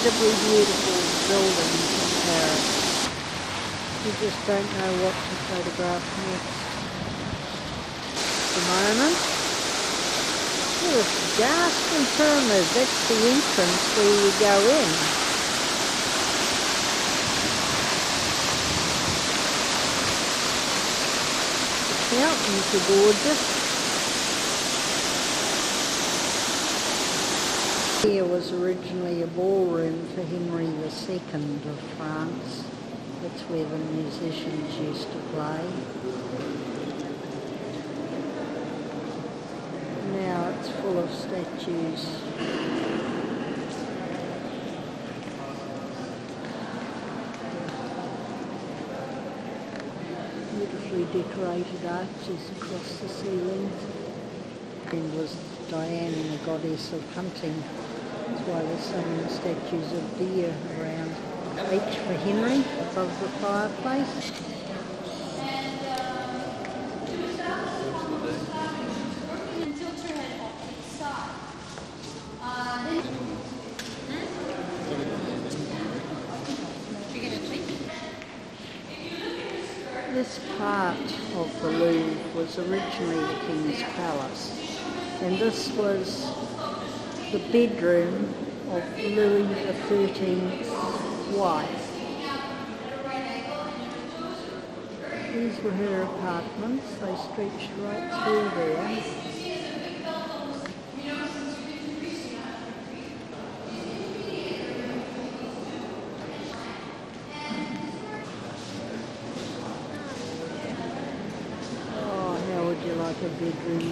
incredibly beautiful buildings in Paris. You just don't know what to photograph next. At the moment, oh, it's a ghastly pyramid. That's the entrance where you go in. The fountains are gorgeous. Here was originally a ballroom for Henry II of France. That's where the musicians used to play. Now it's full of statues. Beautifully decorated arches across the ceiling. And was Diana, the goddess of hunting. That's why there's so many statues of deer around. H for Henry above the fireplace. This part of the Louvre was originally the King's Palace, and this was the bedroom of Louis XIII's wife. These were her apartments. They stretched right through there. Oh, how would you like a bedroom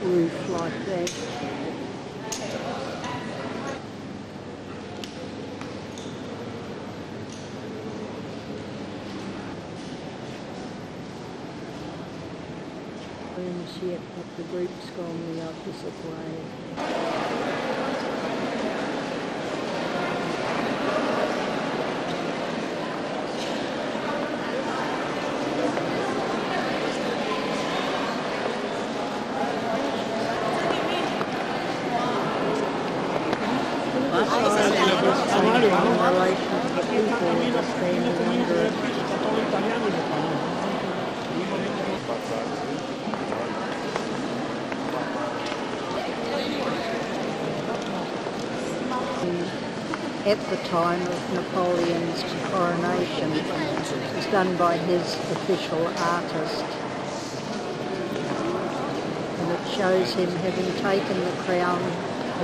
roof like that? Yet, but the group's gone the opposite way. At the time of Napoleon's coronation, it was done by his official artist. And it shows him having taken the crown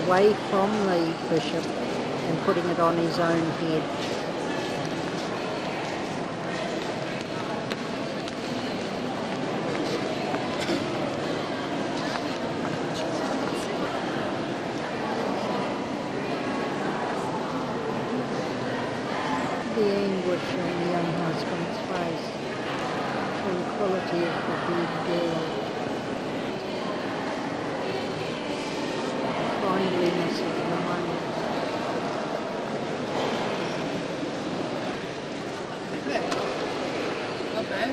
away from the bishop and putting it on his own head. The anguish on the young husband's face, the tranquility of the dead girl, the kindliness of the money. Not bad.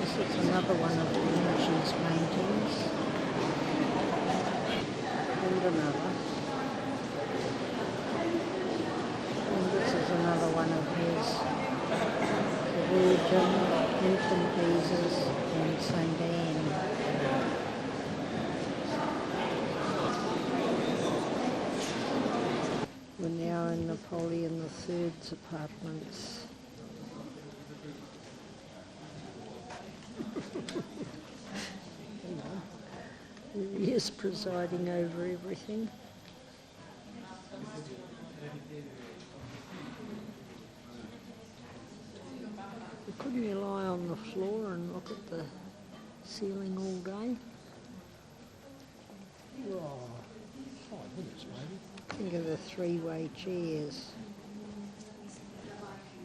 This is another one of Vinci's paintings. And another. And this is another one of his. The Virgin, Infant Jesus, and St. Anne. We're now in Napoleon III's apartments. He is presiding over everything. Couldn't you lie on the floor and look at the ceiling all day? Oh, 5 minutes maybe. Think of the three-way chairs.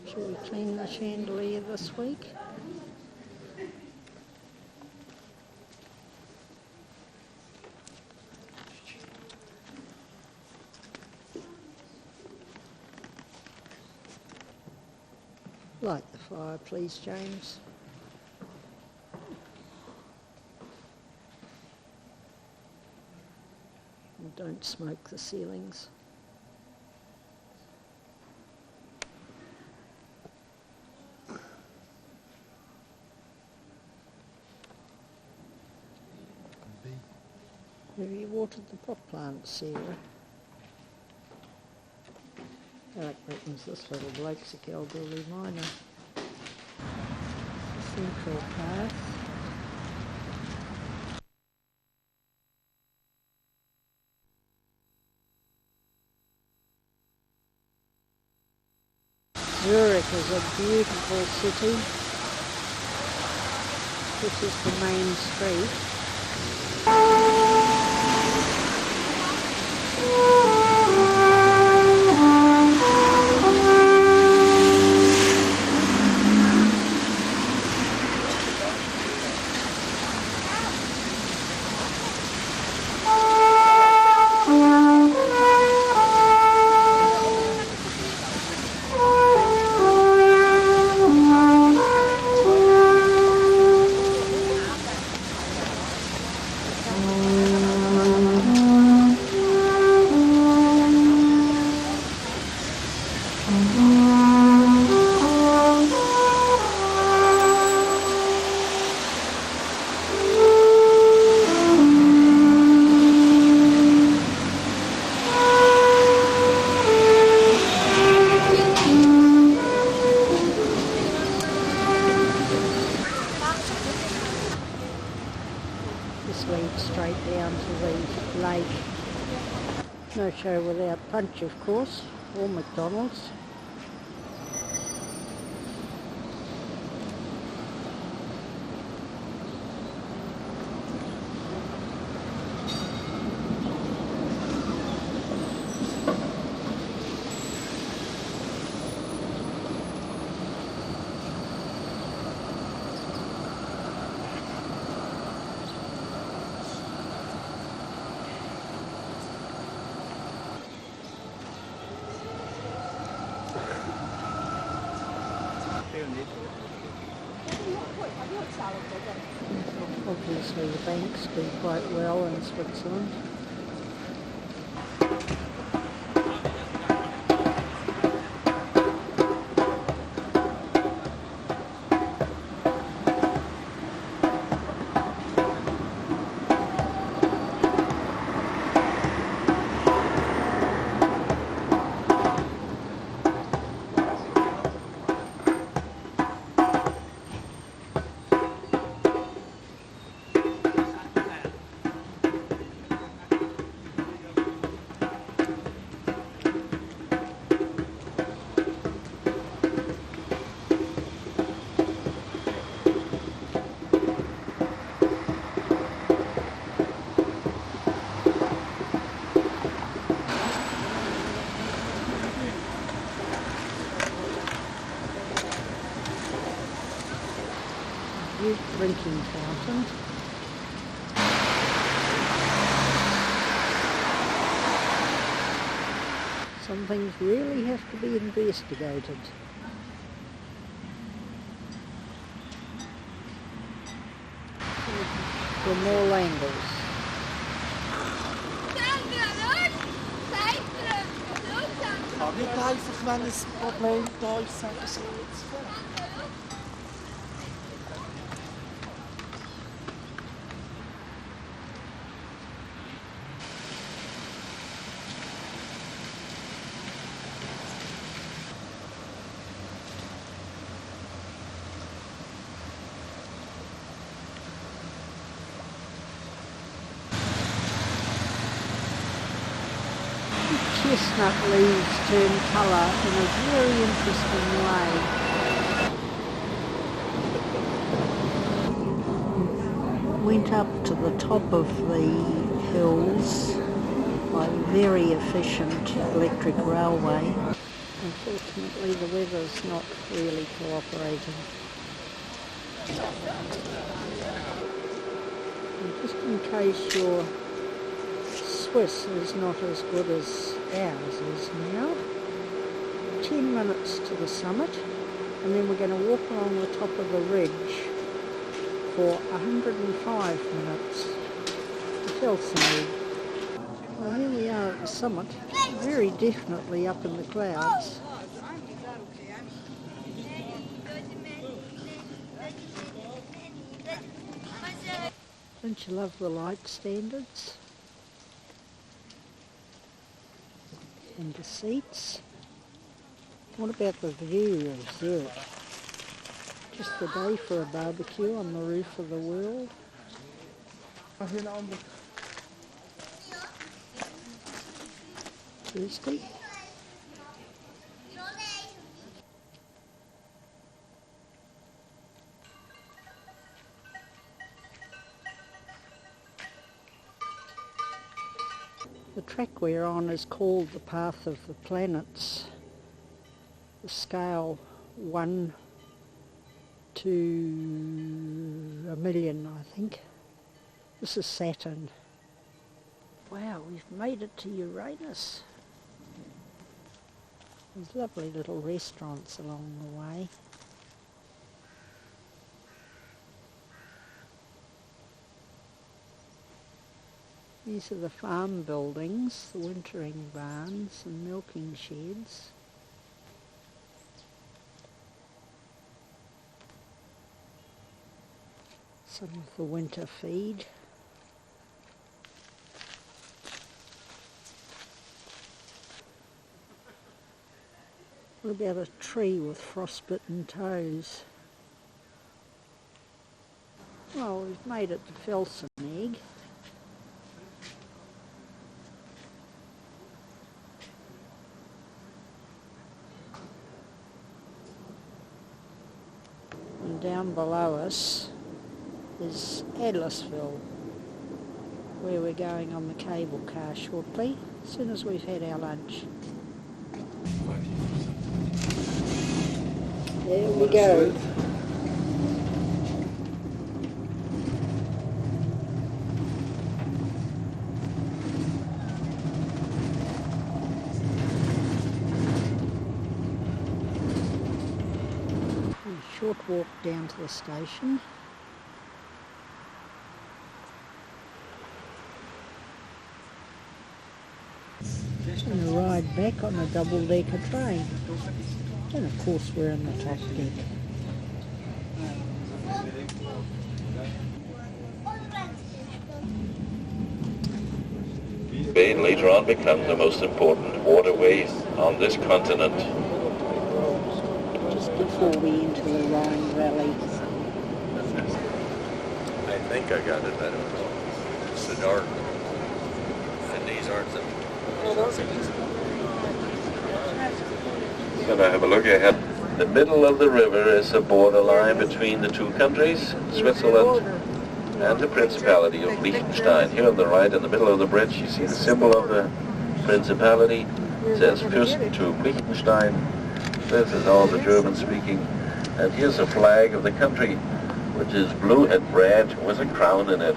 Shall we clean the chandelier this week? Light the fire, please, James. don't smoke the ceilings. Have you watered the pot plants, Sarah? Alec reckons this little bloke's a Kalgoorlie miner. Central path. Zurich is a beautiful city. This is the main street. This leads straight down to the lake. No show without punch, of course, or McDonald's. Obviously the banks do quite well in Switzerland. Drinking fountain. Some things really have to be investigated. From all angles. Kann nicht einfach, wenn ein Problem da ist, sagen Sie jetzt. Chestnut leaves turn colour in a very interesting way. Went up to the top of the hills by very efficient electric railway. Unfortunately the weather's not really cooperating. And just in case you're Swiss is not as good as ours is now. 10 minutes to the summit, and then we're going to walk along the top of the ridge for 105 minutes to Helsingborg. Well, here we are at the summit, very definitely up in the clouds. Don't you love the light standards? And the seats. What about the view of Zurich? Just the day for a barbecue on the roof of the world. Thirsty? The track we're on is called the Path of the Planets. The scale 1 to 1,000,000, I think. This is Saturn. Wow, we've made it to Uranus. There's lovely little restaurants along the way. These are the farm buildings, the wintering barns and milking sheds. Some of the winter feed. What about a tree with frostbitten toes? Well, we've made it to Felsenegg. And down below us is Adlersville, where we're going on the cable car shortly, as soon as we've had our lunch. There we go. A short walk down to the station. And a ride back on a double-decker train. And of course we're in the top deck. Spain later on became the most important waterway on this continent. Just before we enter the Rhine Valley. I think I got it. I don't know. It's the dark. And these aren't the... Gonna have a look ahead. The middle of the river is the borderline between the two countries, Switzerland and the Principality of Liechtenstein. Here on the right, in the middle of the bridge, you see the symbol of the Principality. It says Fürstentum Liechtenstein. This is all the German speaking. And here's the flag of the country, which is blue and red with a crown in it.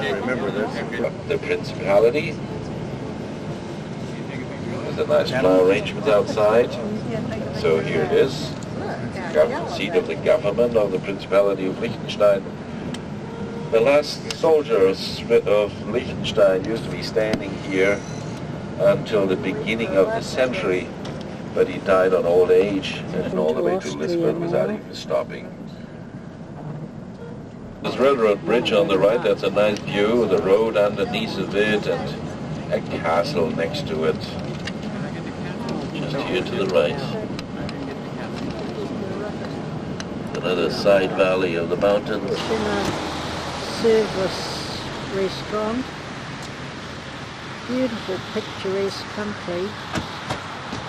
Remember this? The Principality. There's a nice flower arrangement outside. So here it is. Seat of the government of the Principality of Liechtenstein. The last soldiers of Liechtenstein used to be standing here until the beginning of the century, but he died on old age and all the way to Lisbon without even stopping. This railroad bridge on the right, that's a nice view, the road underneath of it and a castle next to it. Just here to the right. Another side valley of the mountains. It's in a service restaurant. Beautiful picturesque country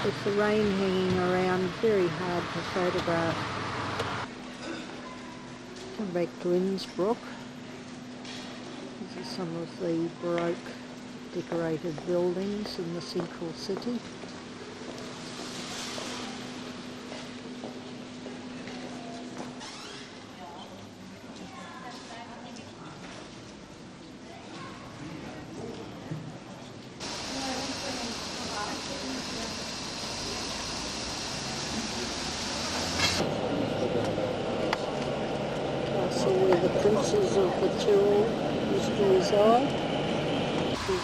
with the rain hanging around, very hard to photograph. Come back to Innsbruck. These are some of the Baroque decorated buildings in the central city. Where the princes of the Tyrol used to reside. This is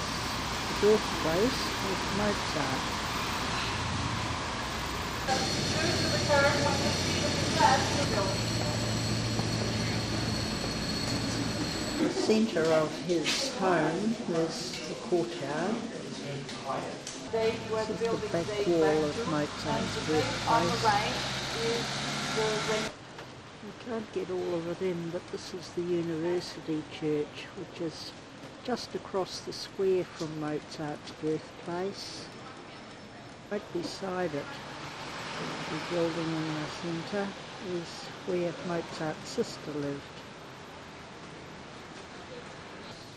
the birthplace of Mozart. The centre of his home is the courtyard. This is the back wall of Mozart's birthplace. You can't get all of it in, but this is the University Church, which is just across the square from Mozart's birthplace. Right beside it, the building in the centre, is where Mozart's sister lived.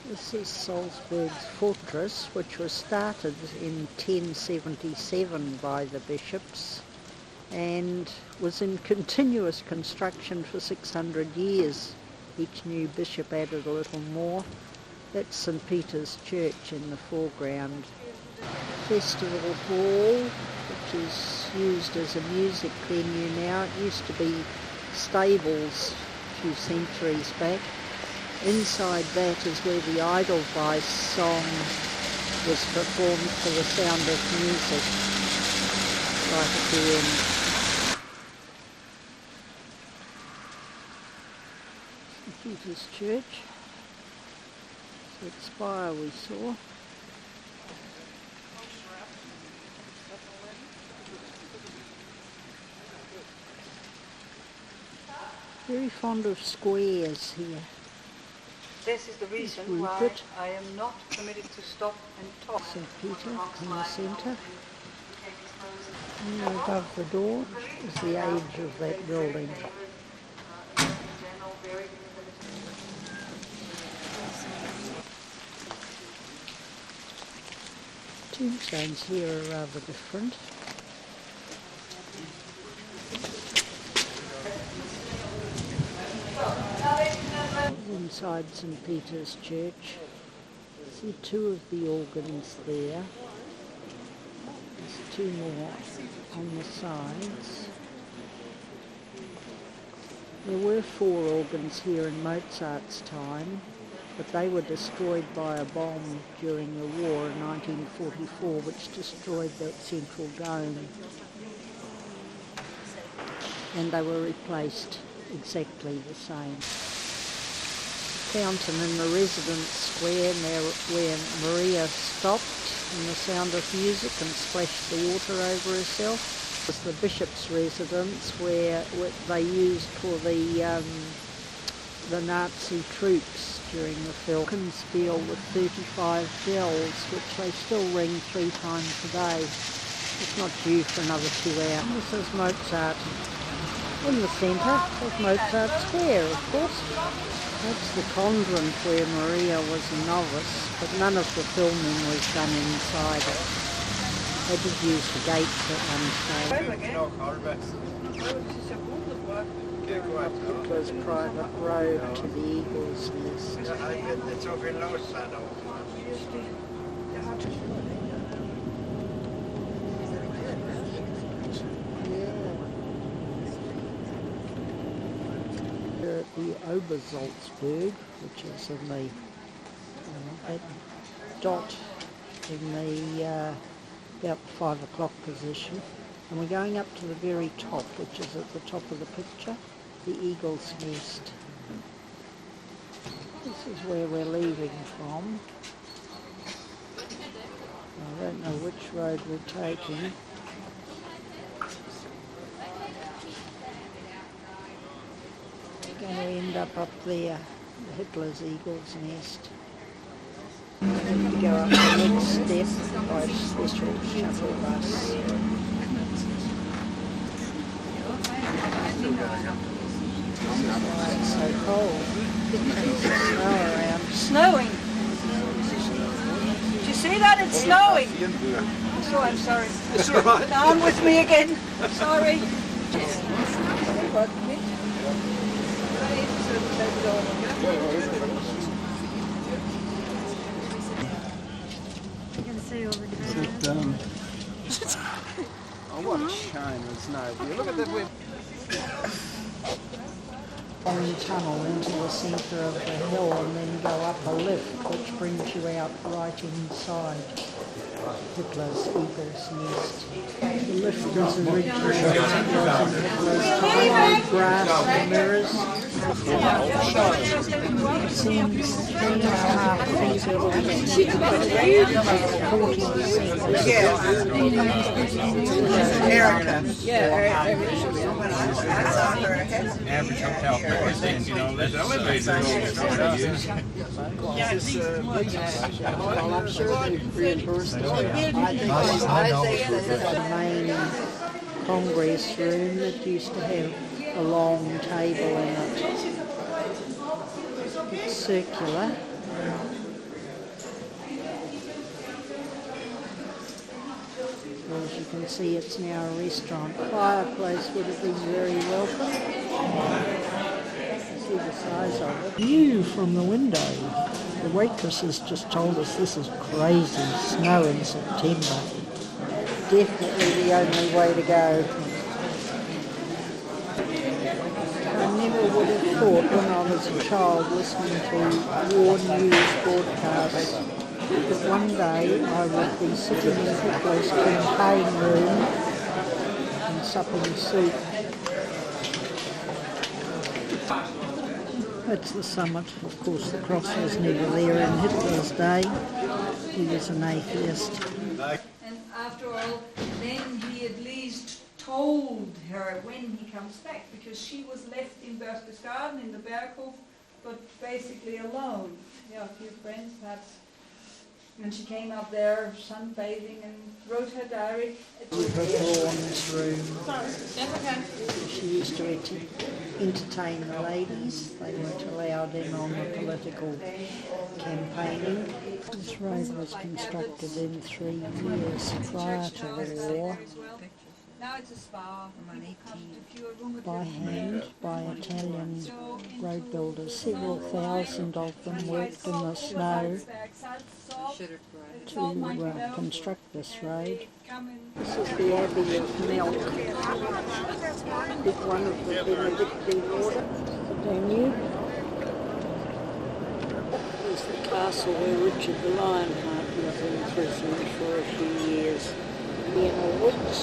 This is Salzburg's fortress, which was started in 1077 by the bishops and was in continuous construction for 600 years. Each new bishop added a little more. That's St. Peter's Church in the foreground. Festival Hall, which is used as a music venue now. It used to be stables a few centuries back. Inside that is where the Edelweiss song was performed for the Sound of Music, right at the end. St. Peter's Church, that spire we saw. Very fond of squares here. This is the reason why I am not permitted to stop and talk. St. Peter in the centre. And above the door is the age of that building. Tombstones here are rather different. Inside St. Peter's Church, see two of the organs there. There's two more on the sides. There were 4 organs here in Mozart's time, but they were destroyed by a bomb during the war in 1944, which destroyed that central dome. And they were replaced exactly the same. Fountain in the residence square where Maria stopped in the Sound of Music and splashed the water over herself. It was the bishop's residence where they used for the Nazi troops during the film. Glockenspiel with 35 bells, which they still ring 3 times a day. It's not due for another 2 hours. This is Mozart in the centre of Mozart Square, of course. That's the convent where Maria was a novice, but none of the filming was done inside it. They did use the gates at one stage. Hitler's private road to the Eagle's Nest. The Obersalzberg, which is in the that dot in the about 5 o'clock position, and we're going up to the very top, which is at the top of the picture, the Eagle's Nest. This is where we're leaving from. I don't know which road we're taking. Going to end up there, Hitler's Eagle's Nest. And we go up the next step by a special shuttle bus. Why it's so cold. There's snow around. Snowing! Did you see that? It's snowing! Oh, I'm sorry. It's all right. Down with me again. Sorry. Oh, what a shame it's snow. Look at that. long tunnel into the centre of the hill and then go up a lift which brings you out right inside Hitler's eagle's nest. The lift was originally Hitler's time, grass and mirrors. It seems 3.5 feet of 40%. Erica. Average hotel price, you know, that's Well, I'm sure they've reimbursed us. I think the main congress room that used to have a long table in it. It's circular. As you can see, it's now a restaurant. Fireplace would have been very welcome. See the size of it. View from the window. The waitress has just told us this is crazy. Snow in September. Definitely the only way to go. I never would have thought when I was a child listening to war news broadcasts that one day I would be sitting in Hitler's campaign room and supping soup. It's the summit. Of course, the cross was never there in Hitler's day. He was an atheist. And after all, then he at least told her when he comes back, because she was left in Berchtesgaden in the Berghof, but basically alone. Yeah, a few friends perhaps. And she came up there sunbathing and wrote her diary. Her bronze room. She used to entertain the ladies. They weren't allowed in on the political campaigning. This road was constructed in 3 years prior to the war. Now it's a spa. By hand, by Italian road builders. Several thousand of them worked in the snow to construct this road. This is the Abbey of Melk. Big one of the Benedictine order. The Danube. There's the castle where Richard the Lionheart was imprisoned for a few years. Vienna Woods.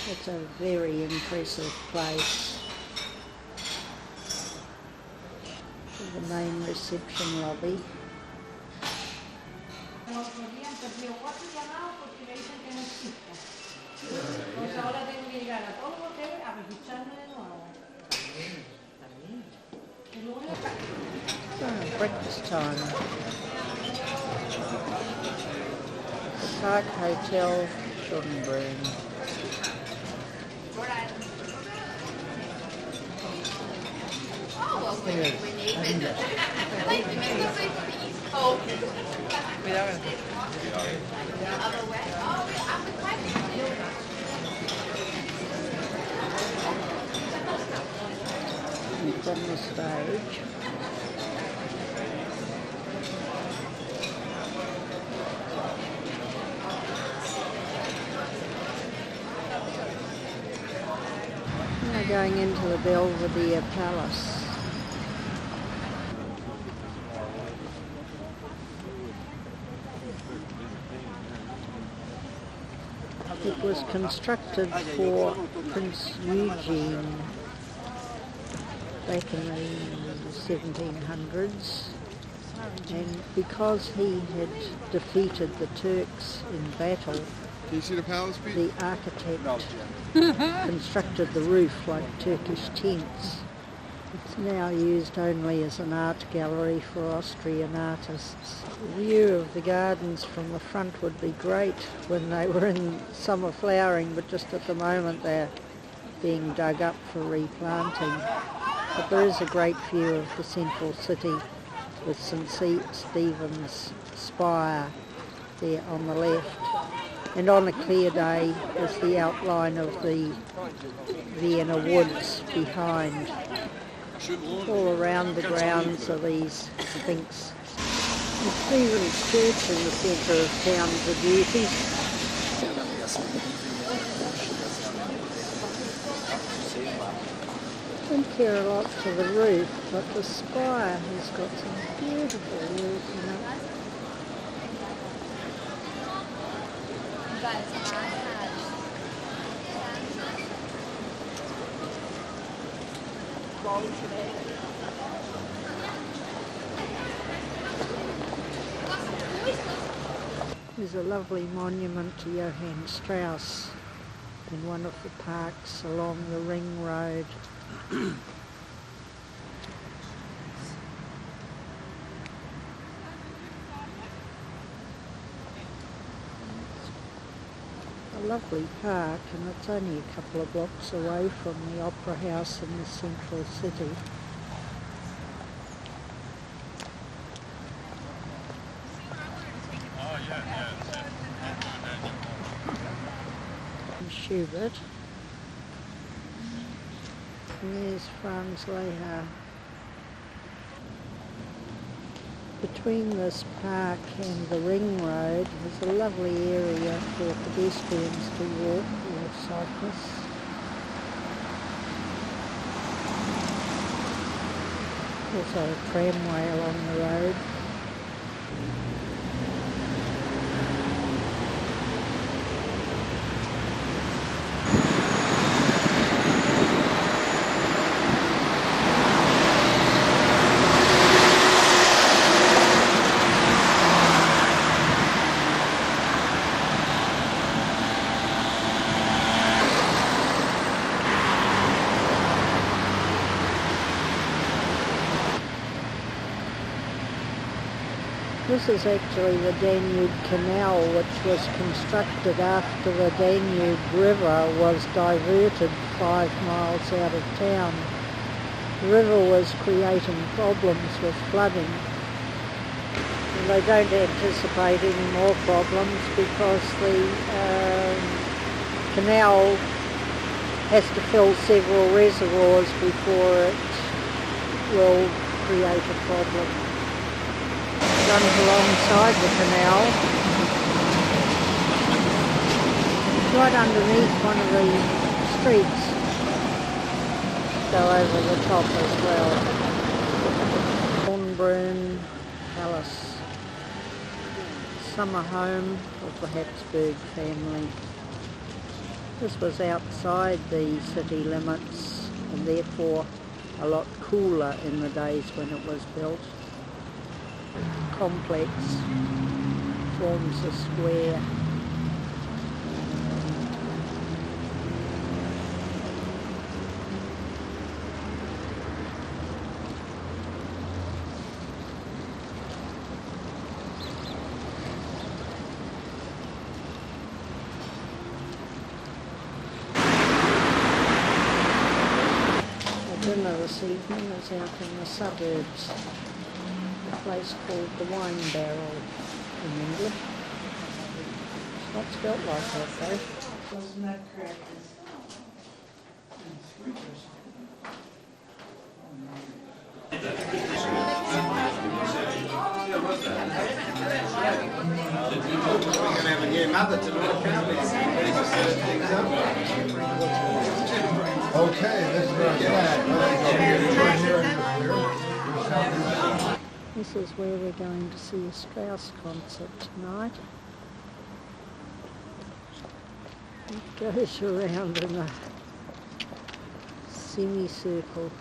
It's a very impressive place. the main reception lobby. Breakfast time. Park Hotel, Schottenbrunn. From the stage. Now going into the Belvedere Palace. It was constructed for Prince Eugene back in the 1700s, and because he had defeated the Turks in battle, Can you see the palace, Pete? the architect constructed the roof like Turkish tents. It's now used only as an art gallery for Austrian artists. The view of the gardens from the front would be great when they were in summer flowering, but just at the moment they're being dug up for replanting. But there is a great view of the central city with St. Stephen's spire there on the left. And on a clear day is the outline of the Vienna woods behind. All around the grounds are these sphinx. And Stephen's Church in the centre of town's a beauty. I don't care a lot for the roof, but the spire has got some beautiful work in it. There's a lovely monument to Johann Strauss in one of the parks along the Ring Road. A lovely park, and it's only a couple of blocks away from the Opera House in the central city. And Schubert. And there's Franz Lehár. Between this park and the Ring Road is a lovely area for pedestrians to walk or cyclists. Also a tramway along the road. This is actually the Danube Canal, which was constructed after the Danube River was diverted 5 miles out of town. The river was creating problems with flooding, and they don't anticipate any more problems because the canal has to fill several reservoirs before it will create a problem. Runs alongside the canal, right underneath one of the streets. Go over the top as well. Schottenbrunn Palace, summer home of the Habsburg family. This was outside the city limits and therefore a lot cooler in the days when it was built. Complex, forms a square. Dinner this evening is out in the suburbs, a place called the Wine Barrel in England. It's not spelt like that though. Wasn't that correct? We're going to have a new mother tonight. Okay, this is where This is where we're going to see a Strauss concert tonight. It goes around in a semicircle.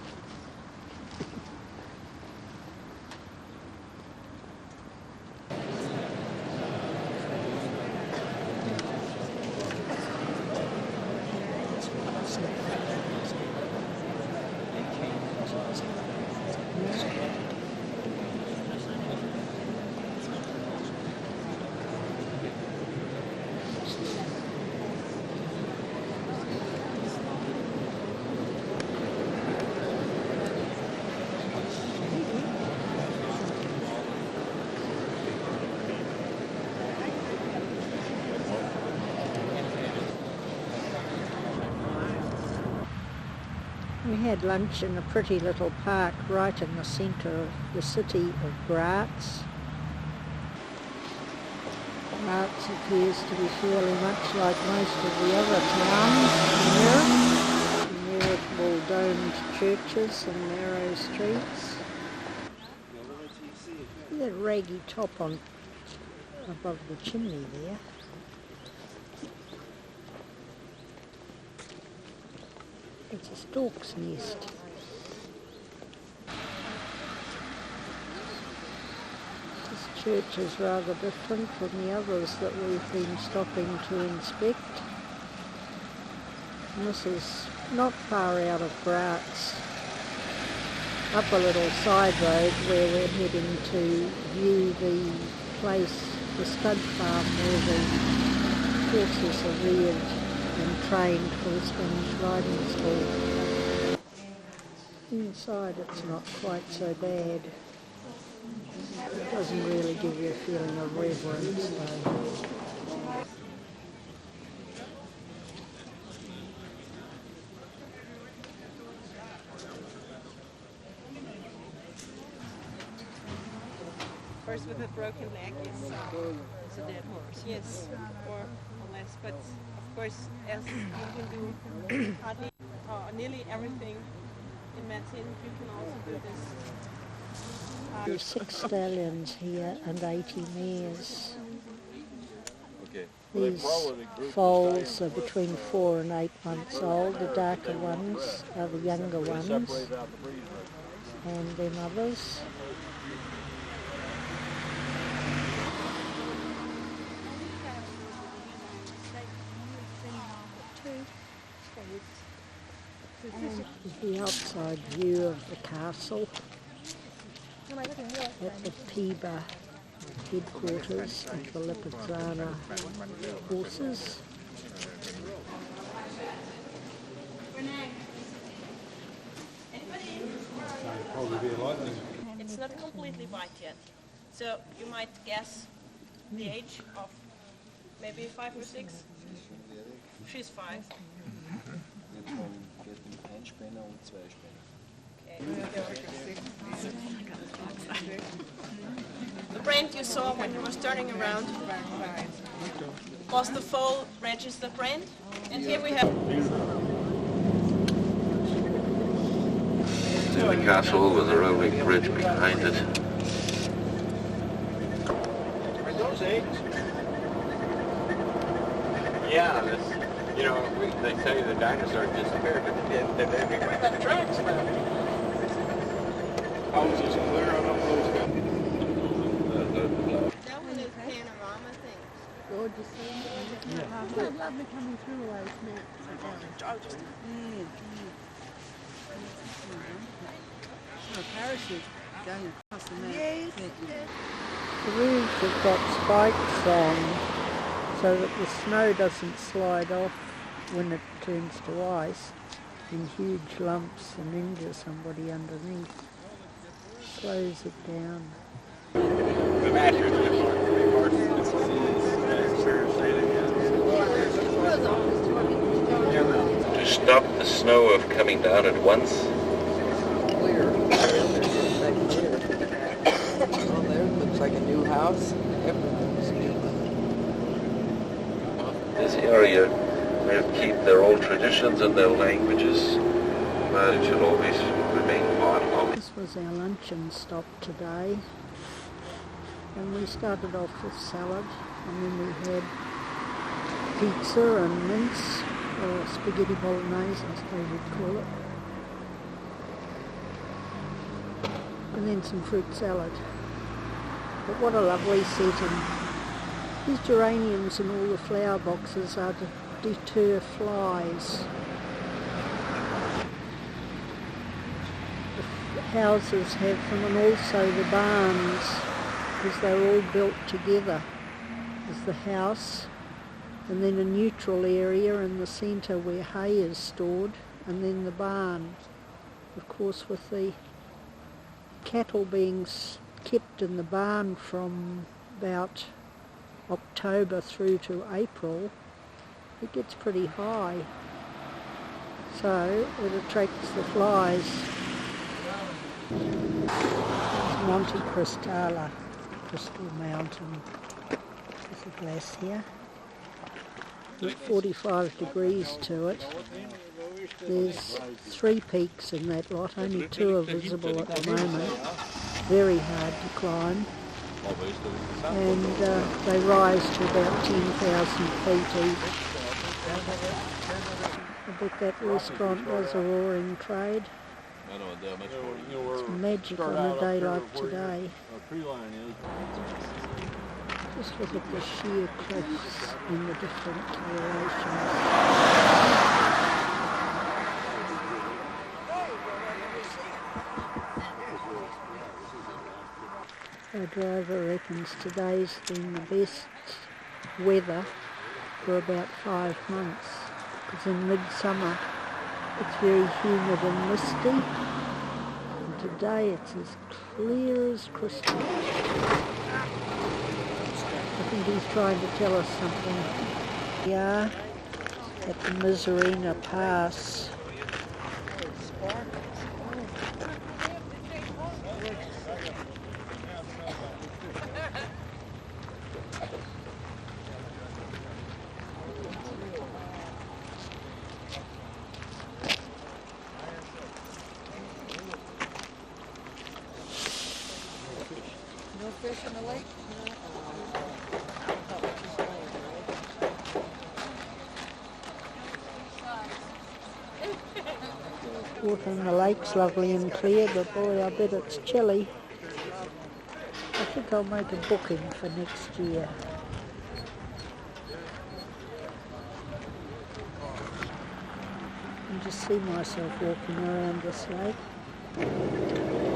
We had lunch in a pretty little park right in the centre of the city of Graz. Graz appears to be fairly much like most of the other towns in Europe. Innumerable domed churches and narrow streets. See that raggy top on above the chimney there. It's a stork's nest. This church is rather different from the others that we've been stopping to inspect. And this is not far out of Graz, up a little side road where we're heading to view the place, the stud farm where the horses are reared and trained for the Spanish riding school. Inside it's not quite so bad. It doesn't really give you a feeling of reverence though. Horse with a broken leg is a dead horse. Yes, or less. But of course, as you can do hardly nearly everything in medicine, you can also do this. There's 6 stallions here and 80 mares. These foals are between 4 and 8 months old. The darker ones are the younger ones and their mothers. And the outside view of the castle at the Piba headquarters of the Lipizzaner horses. It's not completely white yet, so you might guess the age of maybe 5 or 6. She's 5. The brand you saw when you were turning around was the full registered brand, and here we have The castle with a railway bridge behind it. Yeah, that's, you know, they say the dinosaurs disappeared, but they didn't. They got tracks left. houses clear on up those That one is panorama thing. Gorgeous. Yeah. Lovely coming through all those mountains. A parachute going across the mountain. Yes. The roofs have got spikes on so that the snow doesn't slide off when it turns to ice in huge lumps and injure somebody underneath. Slows it down. The Masters did three parts of this To stop the snow of coming down at once, Clear. Well, there looks like a new house. Everything's new. this area will keep their old traditions and their languages, but it should always remain part of it. This was our luncheon stop today, and we started off with salad, and then we had pizza and mince, or spaghetti bolognese, I suppose you'd call it, and then some fruit salad. But what a lovely setting. These geraniums and all the flower boxes are to deter flies. The houses have them, and also the barns, because they're all built together. There's the house, and then a neutral area in the centre where hay is stored, and then the barn. Of course, with the cattle being kept in the barn from about October through to April, it gets pretty high, so it attracts the flies. It's Monte Cristala, Crystal Mountain. There's a glacier. With 45 degrees to it. There's 3 peaks in that lot, only 2 are visible at the moment. Very hard to climb. And they rise to about 10,000 feet each. I bet that restaurant does a roaring trade. It's magic on a day like today. Just look at the sheer cliffs in the different colorations. Our driver reckons today's been the best weather for about 5 months, because in midsummer it's very humid and misty, and today it's as clear as crystal. I think he's trying to tell us something. We are at the Miserina Pass. No fish in the lake? Water in the lake's lovely and clear, but boy, I bet it's chilly. I think I'll make a booking for next year. I can just see myself walking around this lake.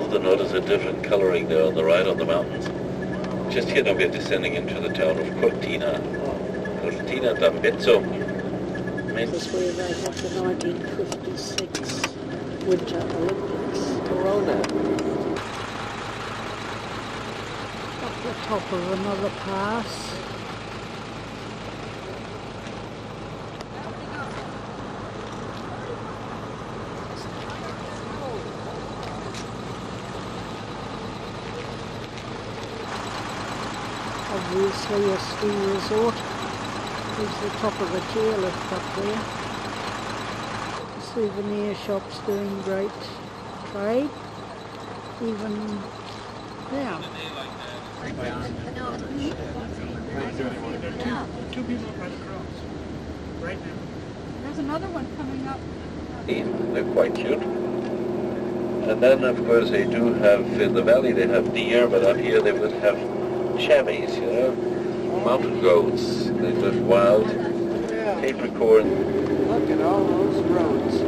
You'll notice a different colouring there on the right on the mountains. Just here now we're descending into the town of Cortina. Cortina d'Ampezzo. This is where they had the 1956 Winter Olympics. Corona. Up the top of another pass. Obviously a ski resort. There's the top of the chairlift up there. The souvenir shops doing great trade. Even now. Two people right across. Right now. There's another one coming up. They're quite cute. And then, of course, they do have, in the valley they have deer, but up here they would have chamois, you know, mountain goats. They live wild, apricorn. Look at all those roads.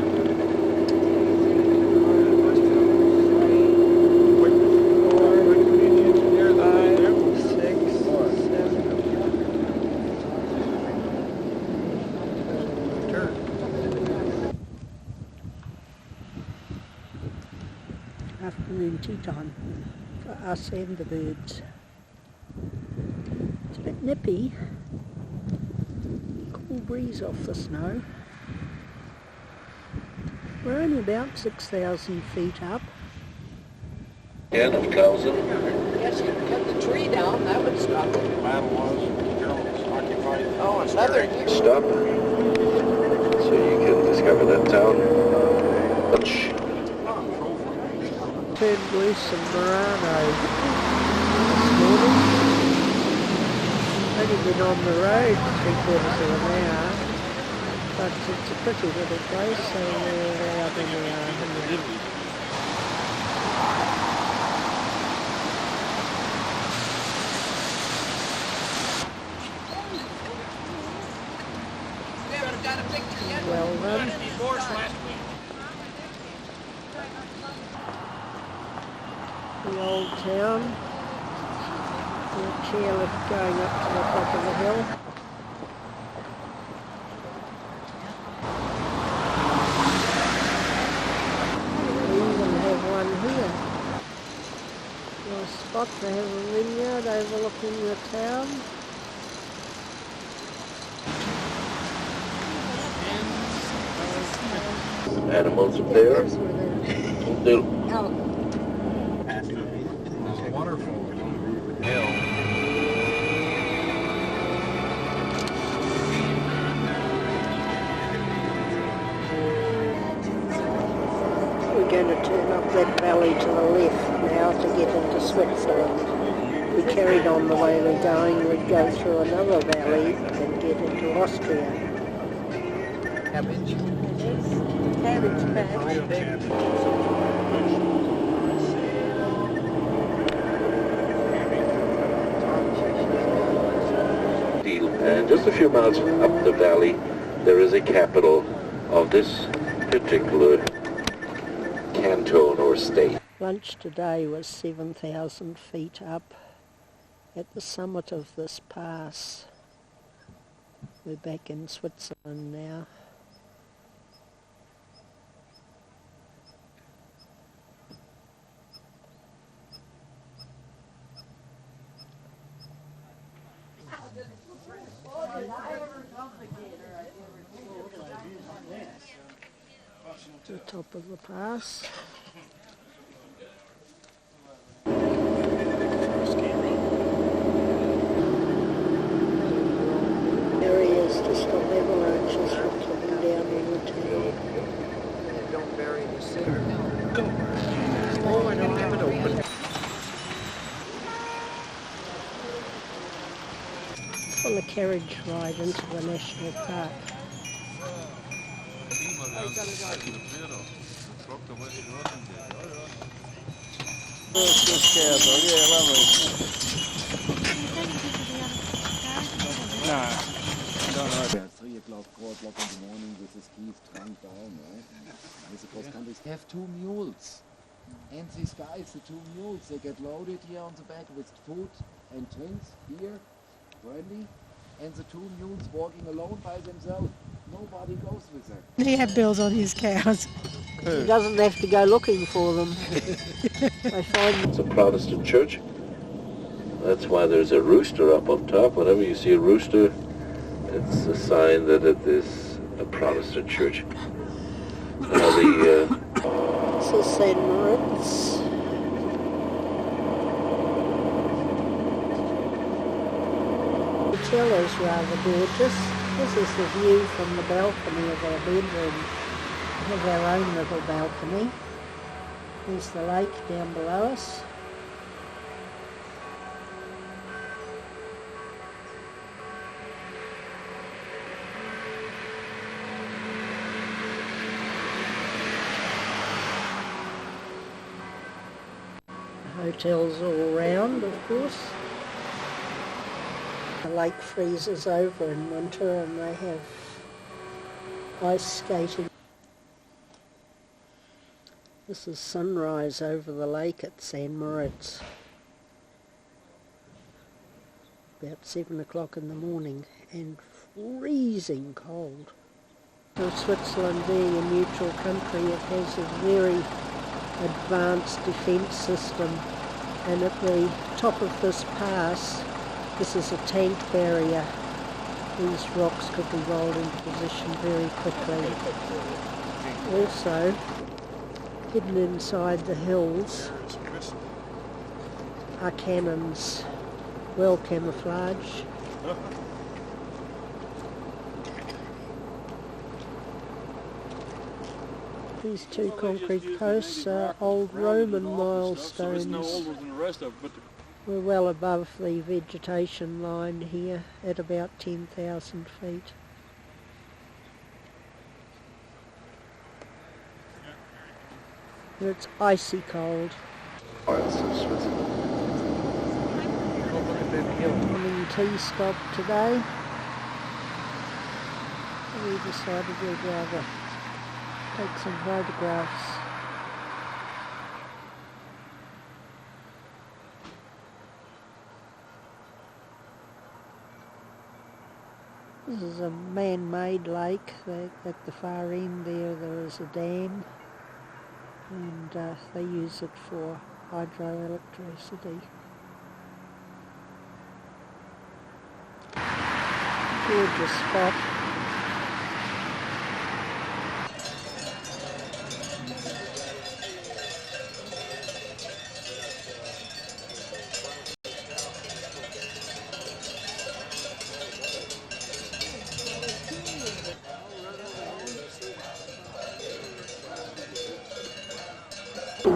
Afternoon tea time for us and the birds. It's a bit nippy. Cool breeze off the snow. We're only about 6,000 feet up. Again, of Clausen. Yes, you can cut the tree down, that would stop it. The battle was, Germans occupied. Oh, another here. Stop. So you can discover that town. Lunch. Turned loose in Murano this morning. Only been on the road 3/4 of an hour, but it's a pretty little place, so we're out in the well done. The old town, the chairlift going up to the top of the hill. We even have one here. Nice spot, they have a vineyard overlooking the town. Animals up there. They'll Waterfall hill. We're going to turn up that valley to the left now to get into Switzerland. We carried on the way we're going, we'd go through another valley and get into Austria. Cabbage. Cabbage patch. And just a few miles up the valley, there is a capital of this particular canton or state. Lunch today was 7,000 feet up at the summit of this pass. We're back in Switzerland now. To the top of the pass. Areas to stop avalanches from coming down in the town. Don't bury the cedar. Oh, I don't have it open. On the carriage ride into the national park. At 3 o'clock, 4 o'clock in the morning with the skis trunk down, right? With the cross countries. They have 2 mules. And these guys, the 2 mules, they get loaded here on the back with food and drinks, beer, brandy, and the 2 mules walking alone by themselves. Nobody goes with them. He had bills on his cows. He doesn't have to go looking for them. They find It's a Protestant church. That's why there's a rooster up on top. Whenever you see a rooster, it's a sign that it is a Protestant church. Now the this is St. Moritz. The hotel is rather gorgeous. This is the view from the balcony of our bedroom. We have our own little balcony. There's the lake down below us. hotels all around, of course. The lake freezes over in winter and they have ice skating. This is sunrise over the lake at St. Moritz. About 7 o'clock in the morning and freezing cold. So Switzerland being a neutral country, it has a very advanced defence system, and at the top of this pass, this is a tank barrier. These rocks could be rolled into position very quickly. Also, hidden inside the hills are cannons, well camouflaged. These two concrete posts are old Roman milestones. We're well above the vegetation line here at about 10,000 feet. And it's icy cold. Morning tea stop today. We decided we'd rather take some photographs. This is a man-made lake. At the far end there is a dam, and they use it for hydroelectricity. Gorgeous spot.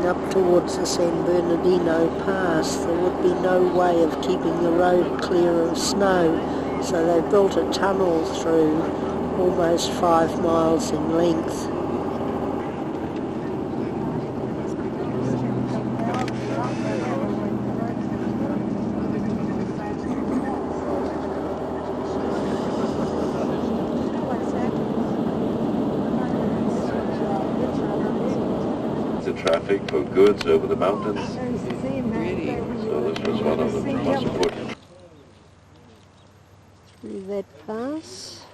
Up towards the San Bernardino Pass, there would be no way of keeping the road clear of snow, so they built a tunnel through almost 5 miles in length. Traffic for goods over the mountains. So this was one of the most important. Through that pass,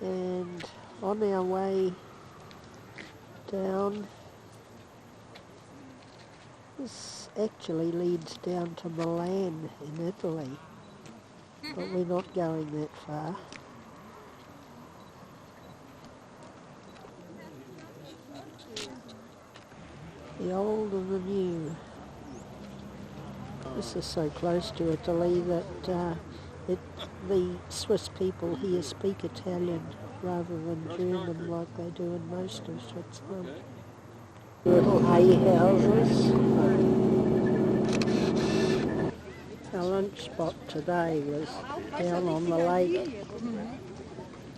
and on our way down, this actually leads down to Milan in Italy, but we're not going that far. The old and the new. This is so close to Italy that the Swiss people here speak Italian rather than German like they do in most of Switzerland. Little hay houses. Our lunch spot today was down on the lake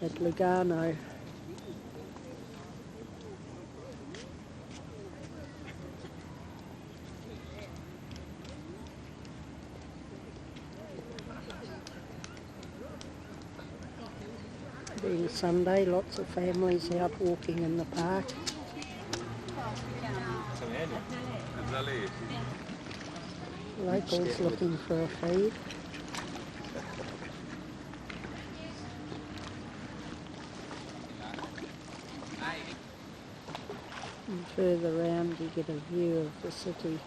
at Lugano. Being Sunday, lots of families out walking in the park. Locals looking for a feed. And further round you get a view of the city.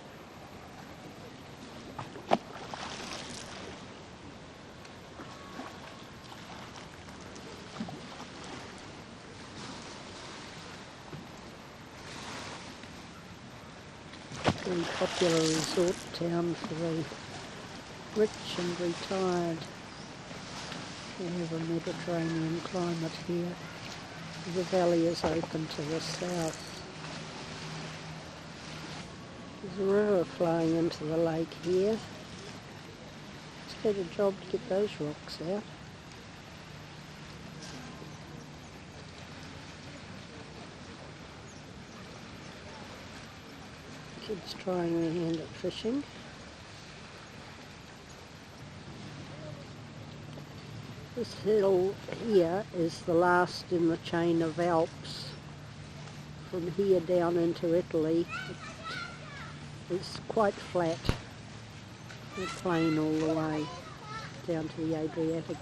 Very popular resort town for the rich and retired. We have a Mediterranean climate here. The valley is open to the south. There's a river flowing into the lake here. It's had a job to get those rocks out. Kids trying their hand at fishing. This hill here is the last in the chain of Alps. From here down into Italy, it's quite flat, and plain all the way down to the Adriatic.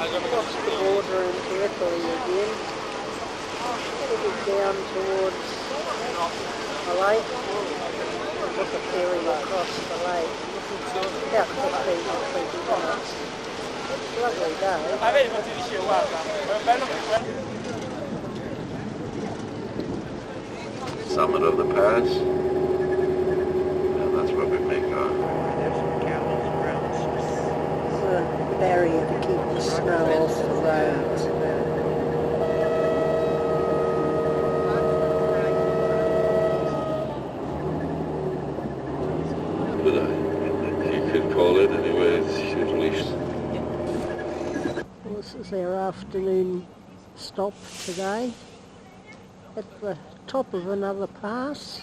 Across the border into Italy again, headed down towards the lake. Look a ferry across the lake, about 15 or 20 minutes. It's a lovely day. Summit of the pass, and that's where we make our... It's a barrier to keep the snow off the roads. But you could call it anyway, it's usually... Well, this is our afternoon stop today at the top of another pass.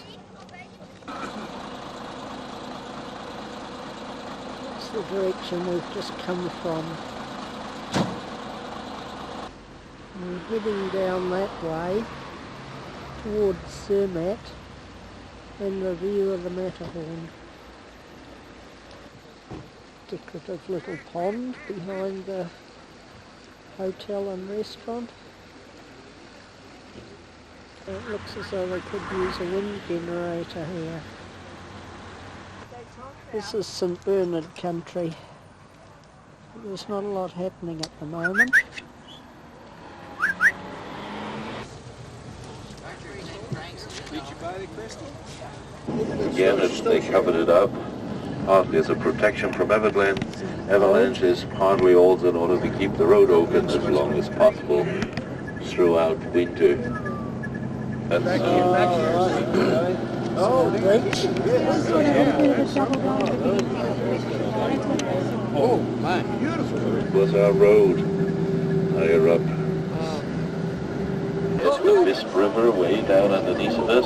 That's the direction we've just come from. We're heading down that way towards Zermatt and the view of the Matterhorn. Decorative little pond behind the hotel and restaurant. It looks as though they could use a wind generator here. This is St Bernard country. There's not a lot happening at the moment. Again, they covered it up, partly as a protection from avalanches, partly also in order to keep the road open as long as possible throughout winter. And Oh, my, beautiful. was our road higher up. There's the Mist River way down underneath of us.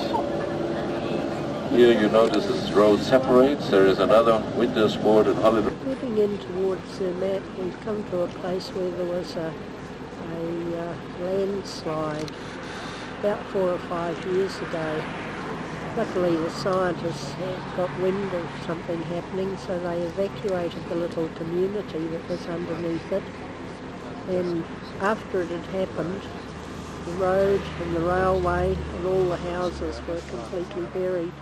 Here you notice as the road separates, there is another winter sport and holiday. Heading in towards Zermatt, we've come to a place where there was a landslide about 4 or 5 years ago. Luckily the scientists had got wind of something happening, so they evacuated the little community that was underneath it. And after it had happened, the road and the railway and all the houses were completely buried.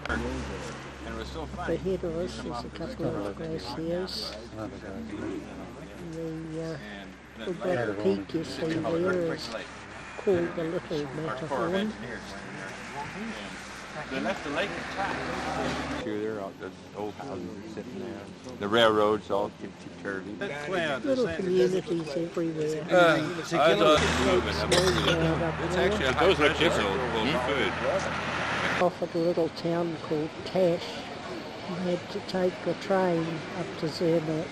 Up ahead of us is a couple of glaciers. The black peak you see there is called the Little Matterhorn. They left the lake intact. There, the old houses sitting there. The railroads all topsy-turvy. Little communities everywhere. It's actually, those are different food. Off at a little town called Tash, you had to take the train up to Zermatt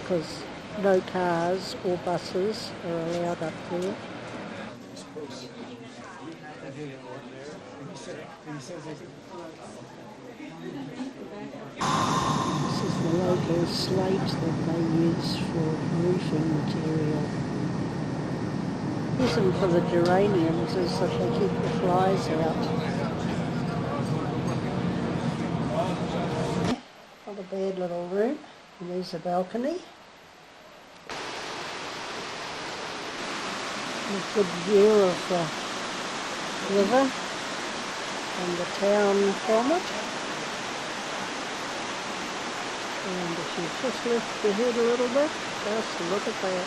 because no cars or buses are allowed up there. This is the local slate that they use for roofing material. The reason for the geraniums is that they keep the flies out. Not a bad little room, and there's a balcony. A good view of the river and the town from it. And if you just lift your head a little bit, just look at that.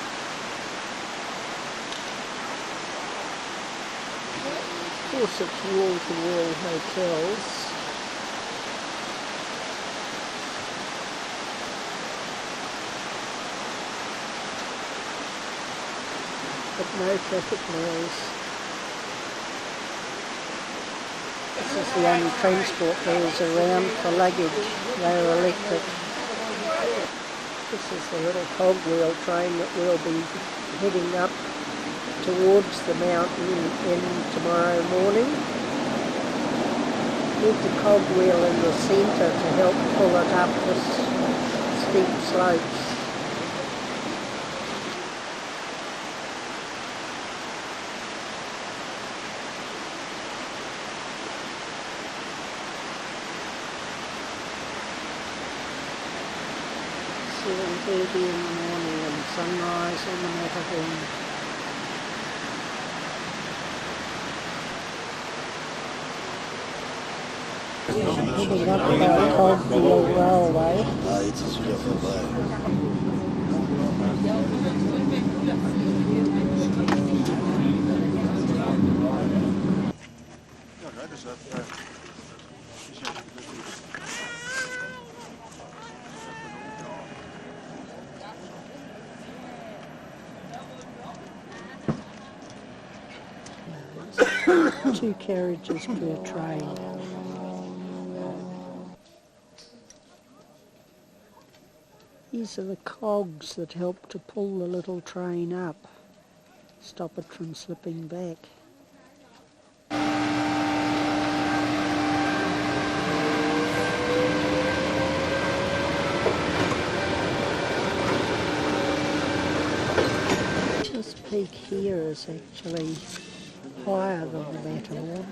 Of course it's wall-to-wall hotels. But no traffic noise. This is the only transport there is around for luggage. They're electric. This is the little cogwheel train that we'll be heading up towards the mountain in tomorrow morning. With the cogwheel in the centre to help pull it up this steep slopes. In the morning and sunrise on the Matterhorn. Heading up by Cogwheel Railway. Two carriages per train. These are the cogs that help to pull the little train up, stop it from slipping back. This peak here is actually higher than the Matterhorn.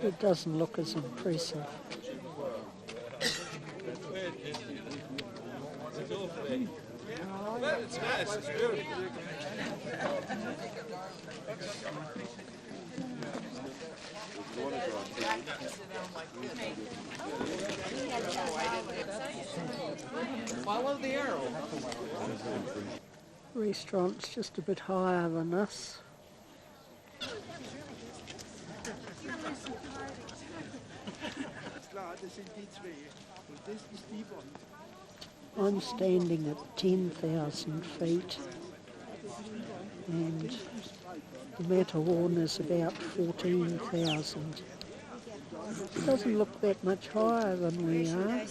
It doesn't look as impressive. It's nice, it's beautiful. Follow the arrow. Restaurant's just a bit higher than us. I'm standing at 10,000 feet and the Matterhorn is about 14,000. It doesn't look that much higher than we are.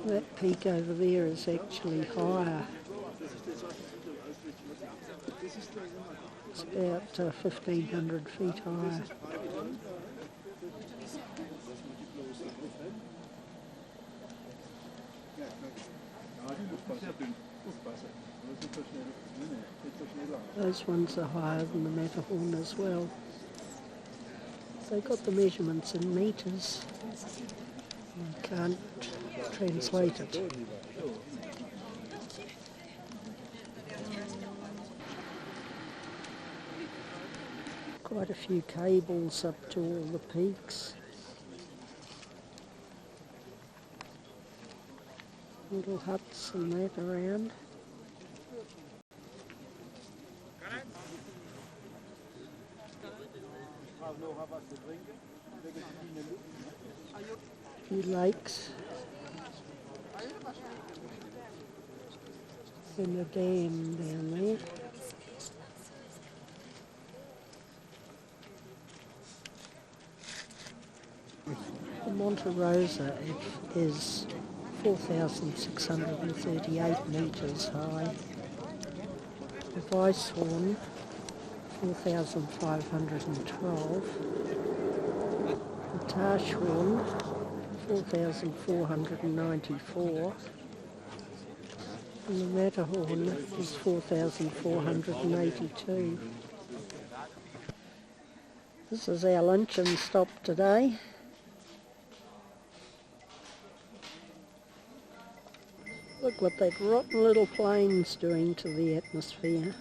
That peak over there is actually higher. It's about 1,500 feet higher. Those ones are higher than the Matterhorn as well. They got the measurements in metres. I can't translate it. Quite a few cables up to all the peaks. Little huts and that around. A few lakes. And a dam down there. The Monte Rosa is 4,638 metres high. The Weisshorn, 4,512. The Tarshorn, 4,494. And the Matterhorn is 4,482. This is our luncheon stop today. Look what that rotten little plane's doing to the atmosphere.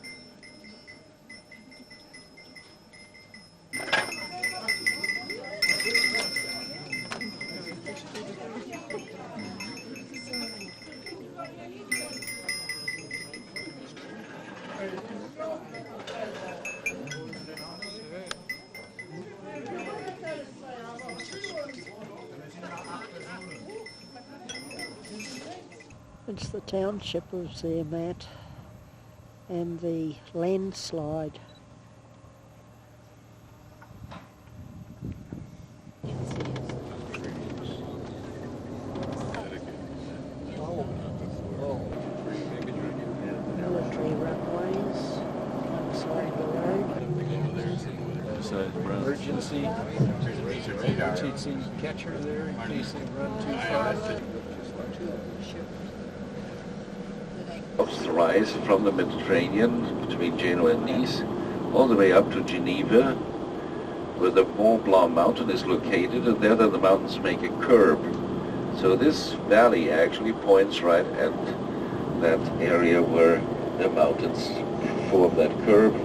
It's the township of Zermatt and the landslide. Military runways alongside the road. Emergency catcher there in case they run too fast. Alps rise from the Mediterranean between Genoa and Nice all the way up to Geneva, where the Mont Blanc mountain is located, and there the mountains make a curve. So this valley actually points right at that area where the mountains form that curve.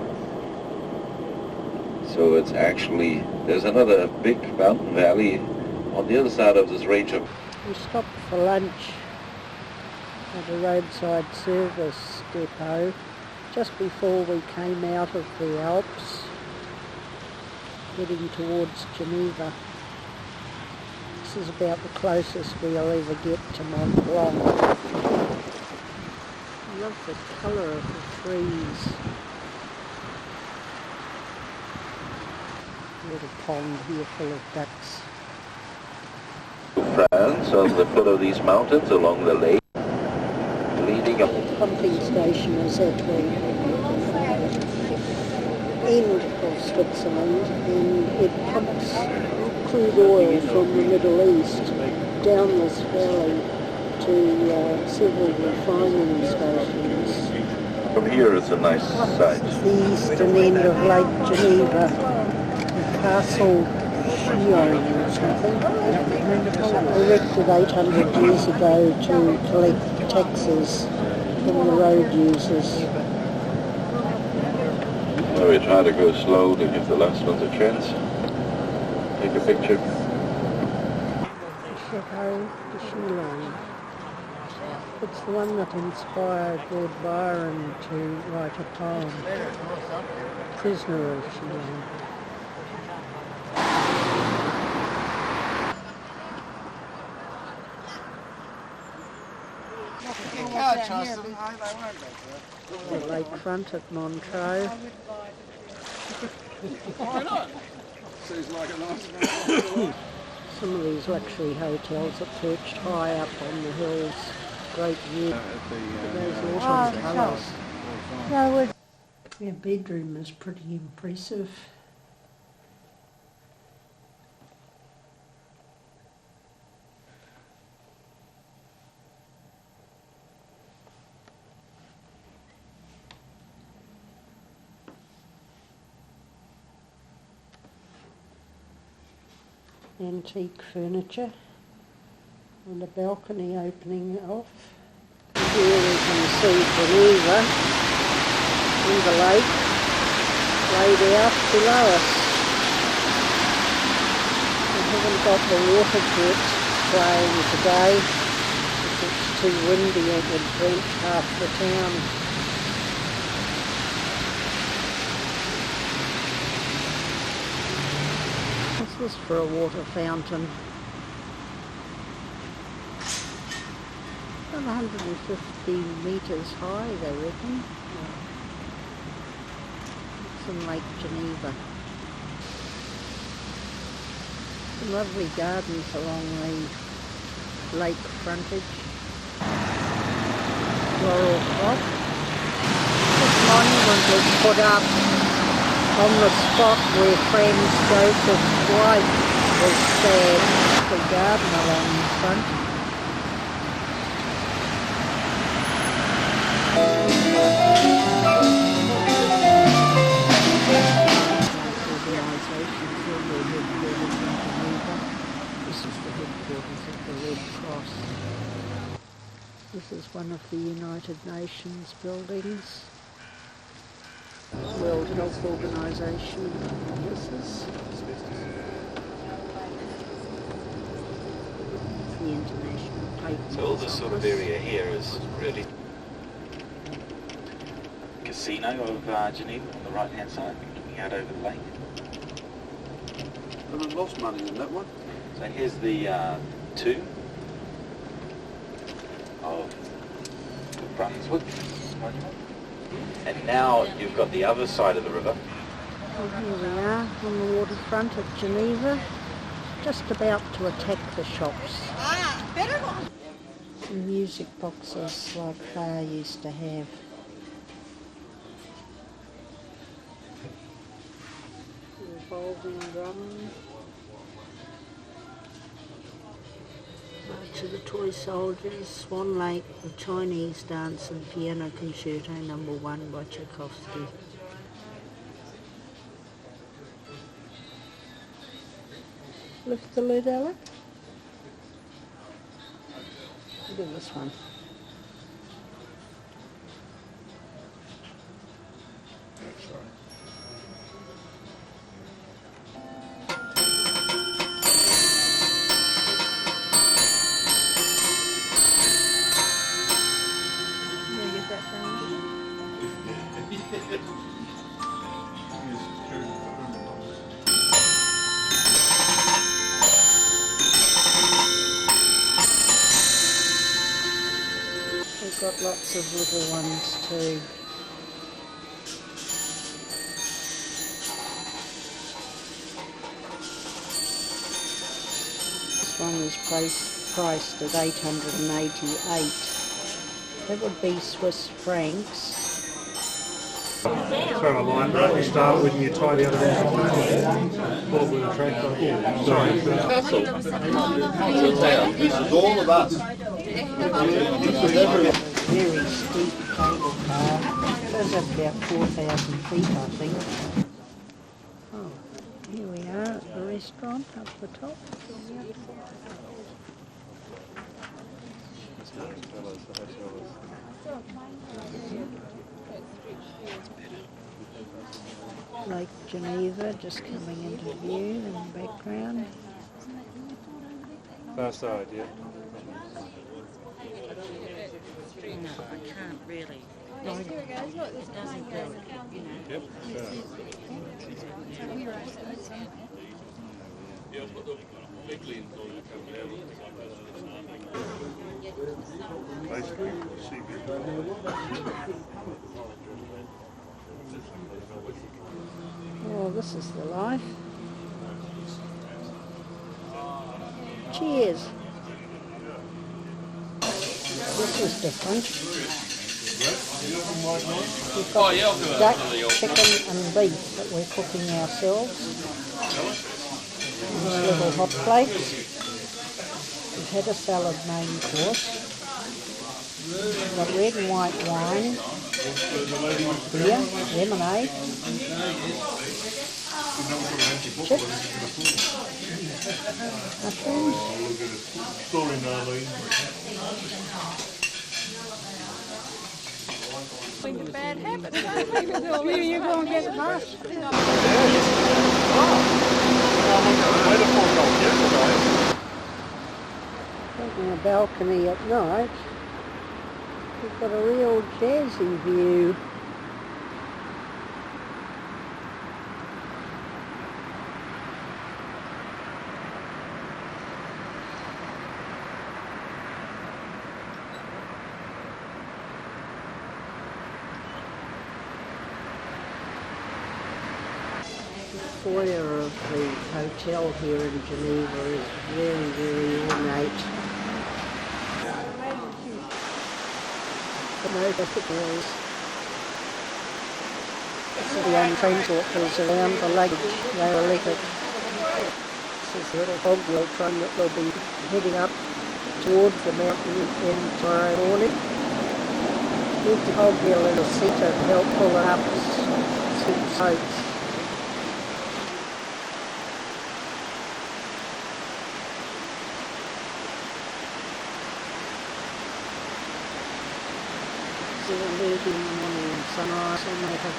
So it's actually, there's another big mountain valley on the other side of this range of... We stopped for lunch at a roadside service depot just before we came out of the Alps, heading towards Geneva. This is about the closest we'll ever get to Mont Blanc. I love the colour of the trees. A little pond here full of ducks. France on the foot of these mountains along the lake, leading up. The pumping station is at the end of Switzerland, and it pumps crude oil from the Middle East down this valley to several refining stations. From here it's a nice sight. This is the eastern end of Lake Geneva, Castle Chion or something, erected 800 years ago to collect taxes from the road users. So we try to go slow to give the last ones a chance. Take a picture. Chateau de Chion. It's the one that inspired Lord Byron to write a poem, Prisoner of Chion. The lakefront at Montreux. Why not? Seems like a nice Some of these luxury hotels are perched high up on the hills. Great view of those autumn colours. Their bedroom is pretty impressive. Antique furniture and a balcony opening off. Here we can see the Louvre and the lake laid out below us. We haven't got the water jets playing today because it's too windy, it would drench half the town. This is for a water fountain. About 150 metres high, they reckon. It's in Lake Geneva. Some lovely gardens along the lake frontage. Laurel crop. This monument was put up on the spot where Franz Joseph's wife was stabbed. The garden along the front. This is the headquarters of the Red Cross. This is one of the United Nations buildings. World Health Organization. This is the International Patent. So all this sort of area here is really casino of Geneva on the right hand side, looking out over the lake. But I've lost money in that one. So here's the tomb of Brunswick. And now you've got the other side of the river. Well, here we are on the waterfront at Geneva, just about to attack the shops. And music boxes like they used to have. Revolving drum. March of the Toy Soldiers, Swan Lake, The Chinese Dance and Piano Concerto No. 1 by Tchaikovsky. Lift the lid, Alec. Look at this one. We've got lots of little ones too. This one is priced at 888. That would be Swiss francs. Throw a line break to start with and you tie the other end. Pull it with a tractor. Sorry. This is all of us. Very steep cable car. Goes up about 4,000 feet, I think. Oh, here we are at the restaurant up the top. Lake Geneva just coming into view in the background. Far side, yeah. No, I can't really. It doesn't do it, you know. Yep. Basically, Oh, this is the life. Cheers. This is different. We've got duck, chicken and beef that we're cooking ourselves. These little hot plates. We've had a salad main course. We've got red and white wine, beer, lemonade, chips, mushrooms. A bad habit. You go and get lost. On a balcony at night, we've got a real jazzy view. The foyer of the hotel here in Geneva is very, very ornate. But no difficulties. This is the only transport that is around the luggage. They are electric. This is the little hog-wheel train that will be heading up towards the mountain in tomorrow morning. With the hog-wheel in a seater to help pull it up steep slopes. So we'll leave in the morning and sunrise and they have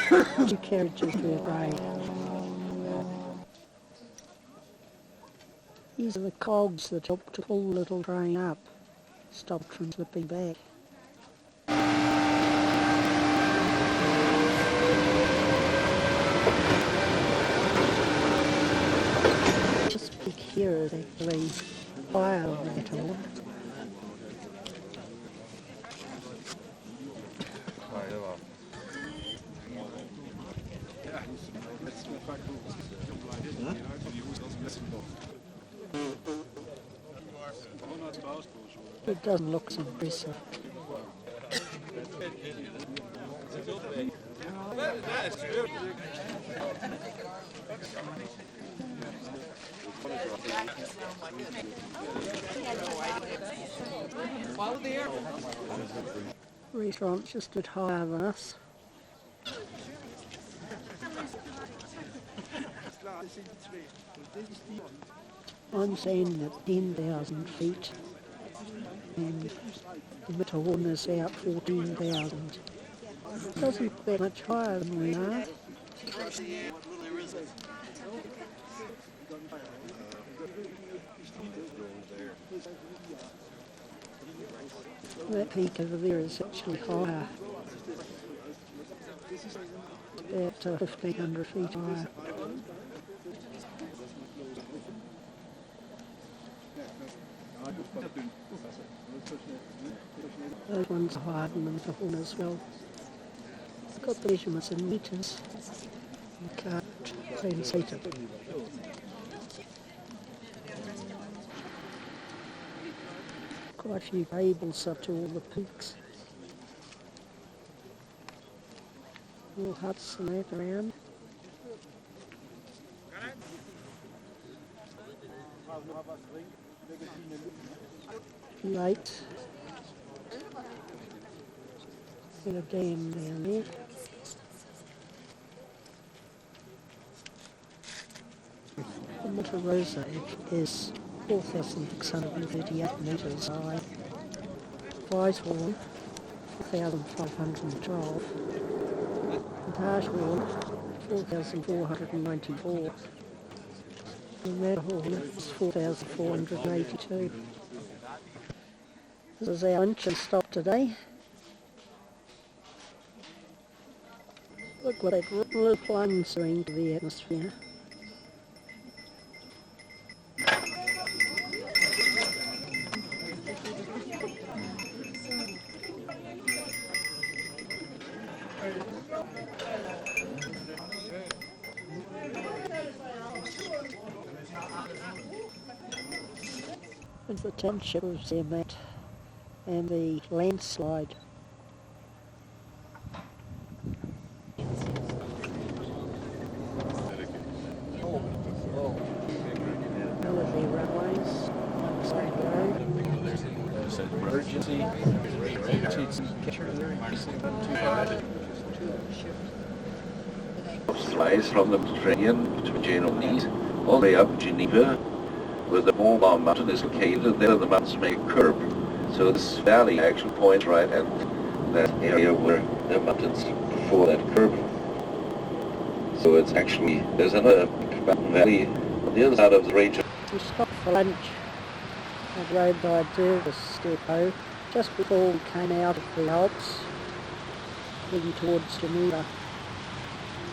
Two carriages to a right. These are the cogs that help to pull the little train up, stop it from slipping back. This peak here is actually higher than that all. It doesn't look so impressive. Restaurant's just a bit higher than us. I'm saying that 10,000 feet and the Matterhorn is out 14,000. Doesn't look that much higher than we are. That peak over there is actually higher. About 1,500 feet higher. Those ones are higher than the Matterhorn as well. It's got the measurements in metres. You can't translate it. Quite a few cables up to all the peaks. Little huts and that around. Lights. And a dam down there. The Monte Rosa is 4,638 metres high. Weishorn, 4,512. And Harshorn, 4,494. And Matterhorn is 4,482. This is our lunch and stop today. Look what that little plume's doing to the atmosphere. It's the township of Zermatt and the landslide. Military runways, side road. Emergency. Flies from the Mediterranean to Genoese, all the way up Geneva, where the Mont mountain is located, and there the mountains make a curve. So this valley actually points right at that area where the mountains before that curve. So it's actually, there's another mountain valley on the other side of the range. We stopped for lunch at road by Zurick depot just before we came out of the Alps, heading towards Geneva.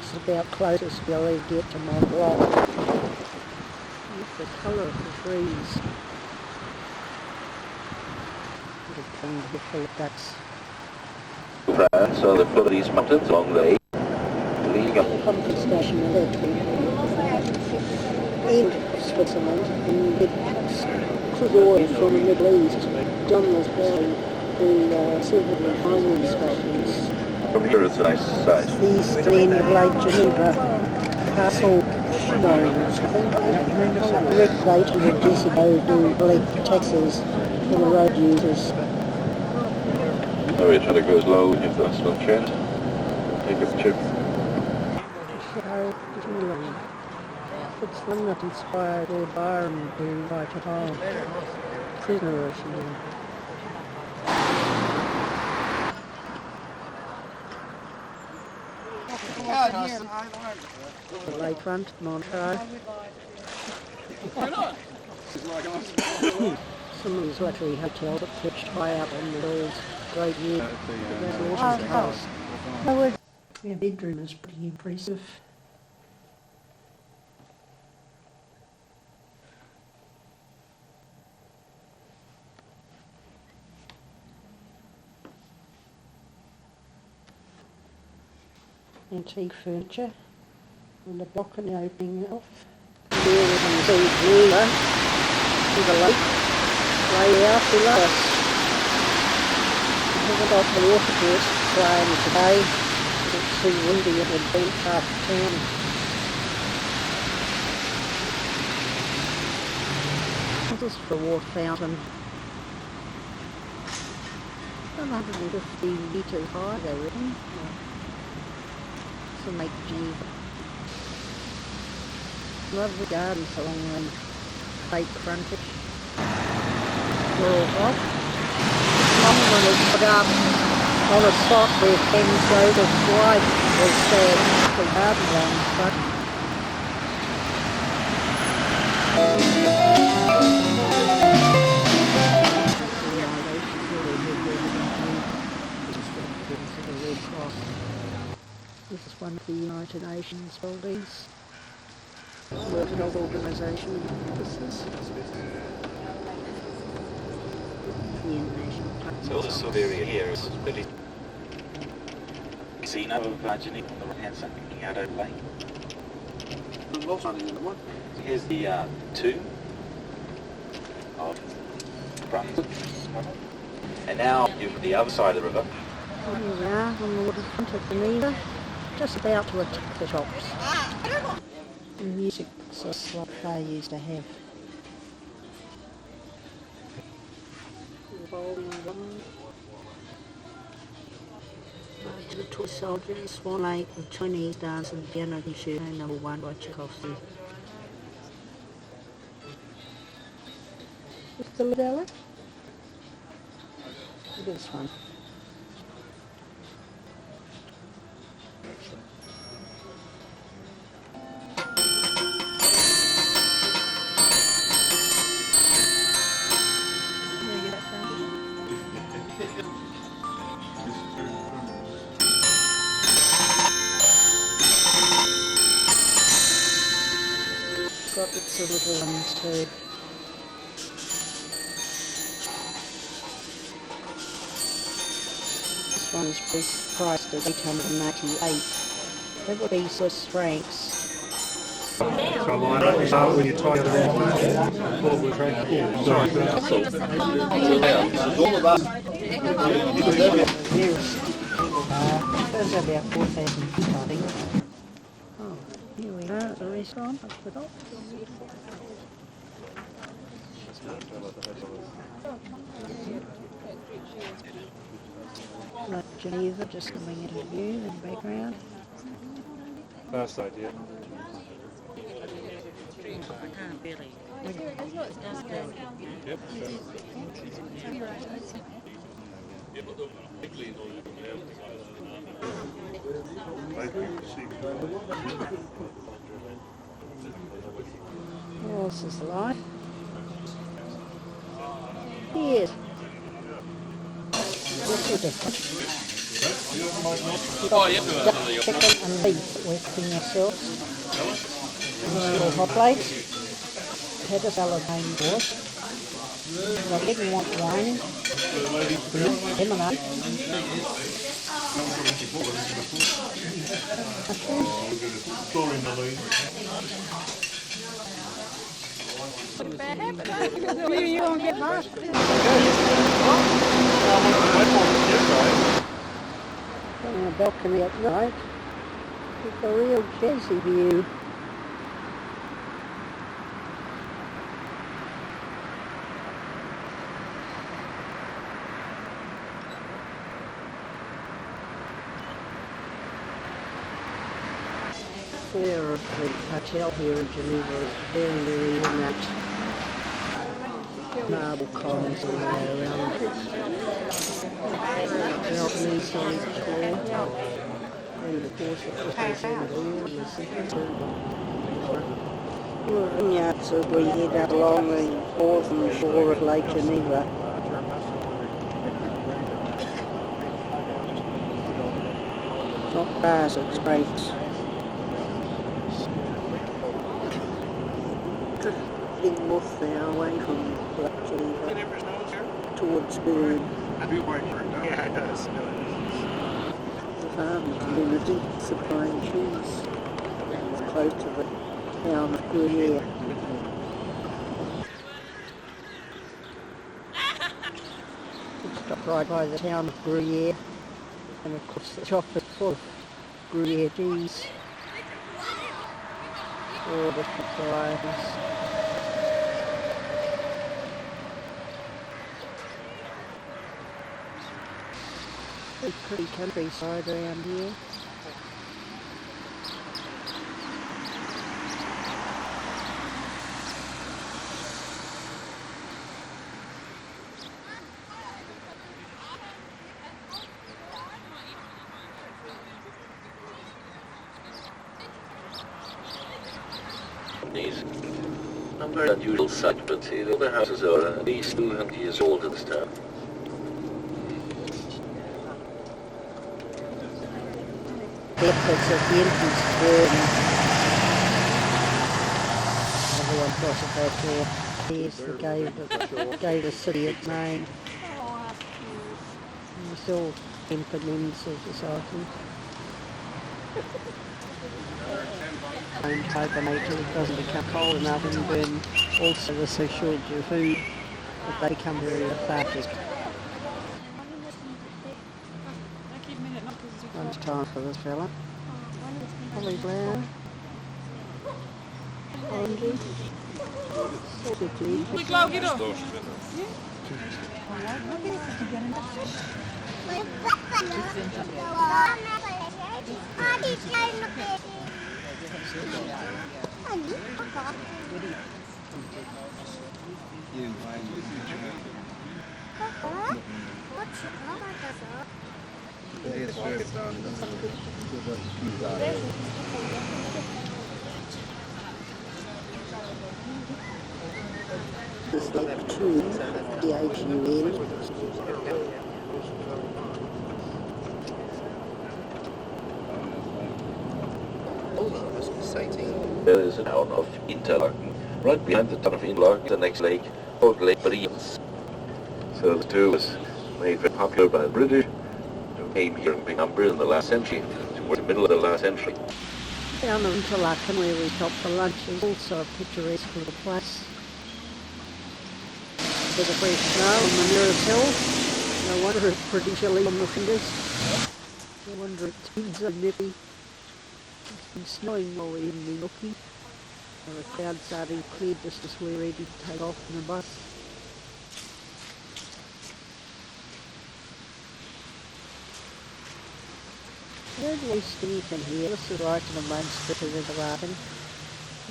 It's about closest we'll ever get to Mont Blanc. Look the colour of the trees. Little pond here full of ducks. So they put these mountains along the way, leading up. The pumpkin station in Switzerland, and get crude oil from the Middle East. John was building the silver refinery stations. From here it's a nice sight. The east end of Lake Geneva, Castle Mines, I think. Direct date to the DCO to collect taxes for the road users. So we try to go slow if that's not chance. Take a picture. So, Disneyland. It's one that inspired Lord Byron to write a whole prisoner issue. The lakefront, Montreux. Some of these luxury hotels that pitched high up on the hills. Great view. The house. The bedroom is pretty impressive. Antique furniture on the balcony opening off. Here we can see Louvre with a lake way out below us. We haven't got the water jets flying today. It's too windy at the beach after town. This is for a water fountain. 150 metres high, they reckon. To make Geneva. Love the gardens along the lake frontage. Rural hop. Long one is put up on a spot where Ken's Lotus wife was there. The garden along the front. This is one of the United Nations buildings. World Health Organization offices. The International Tax. So the Siberia here is really casino of Geneva on the right hand side, looking out over Lake. Here's the tomb of Brunswick. And now you're at the other side of the river. Here we are on the waterfront of Geneva. Just about to attack the shops. The music's just like they used to have. The toy soldiers, Swan Lake, the Chinese dance and piano concerto #1 by Tchaikovsky. Is the Lidella? This one. Got lots of little ones too. This one's priced at 898. That would be Swiss francs. So line up, start with your tie around forward track. Sorry. Those are about 4,000 feet, I think. Oh, here we are at the restaurant up the top. Like Geneva just coming into view in the background. First idea. I can't really. It does go. Yep. Oh, this is life. Yes. This is different. Chicken and beef that we're cooking ourselves. Little hot plates. Had a salad main course. I didn't want wine. Lemonade. You won't get lost. On the balcony at night, with a real jazzy view. Fair of the hotel here in Geneva is very, very ornate. Marble columns all the way around. Balconies on each floor. And of course it was well, vineyards that we head up along the northern shore of Lake Geneva. Not grass, it's grapes. Drifting north now, away from Lake Geneva, towards Bern. Yeah, it does. The farming community supplying cheese close to the town of Gruyere. Stop right by the town of Gruyere, and of course the shop is full of Gruyere cheese, all different varieties. Pretty countryside around here. A very unusual sight, but the other houses are at least 200 years old at this time. Leopards at the entrance to Bern. Everyone crossed it back there. Here's the gave the city its name. And we're still infant members of society. Hibernating, it doesn't become cold enough in Bern. Also there's a shortage of food, but they become very lethargic. Lunch time for this fella. Holly Brown. Oranges. Sausage. This is like 2, D-H-U-N. There is a town of Interlaken. Right behind the town of Interlaken, the next lake, called Lake Brienz. So the two was made very popular by the British, who came here and became in the last century, towards the middle of the last century. Down in Interlaken, where we stopped for lunch, is also a picturesque little place. A bit of fresh snow on the nearest hill. No wonder it's pretty chilly on the fingers. No wonder it's been so nippy. It's been snowing while we've been looking. And the clouds starting to clear just as we're ready to take off in the bus. There's least anything here. This is right in the main strip of Interlaken.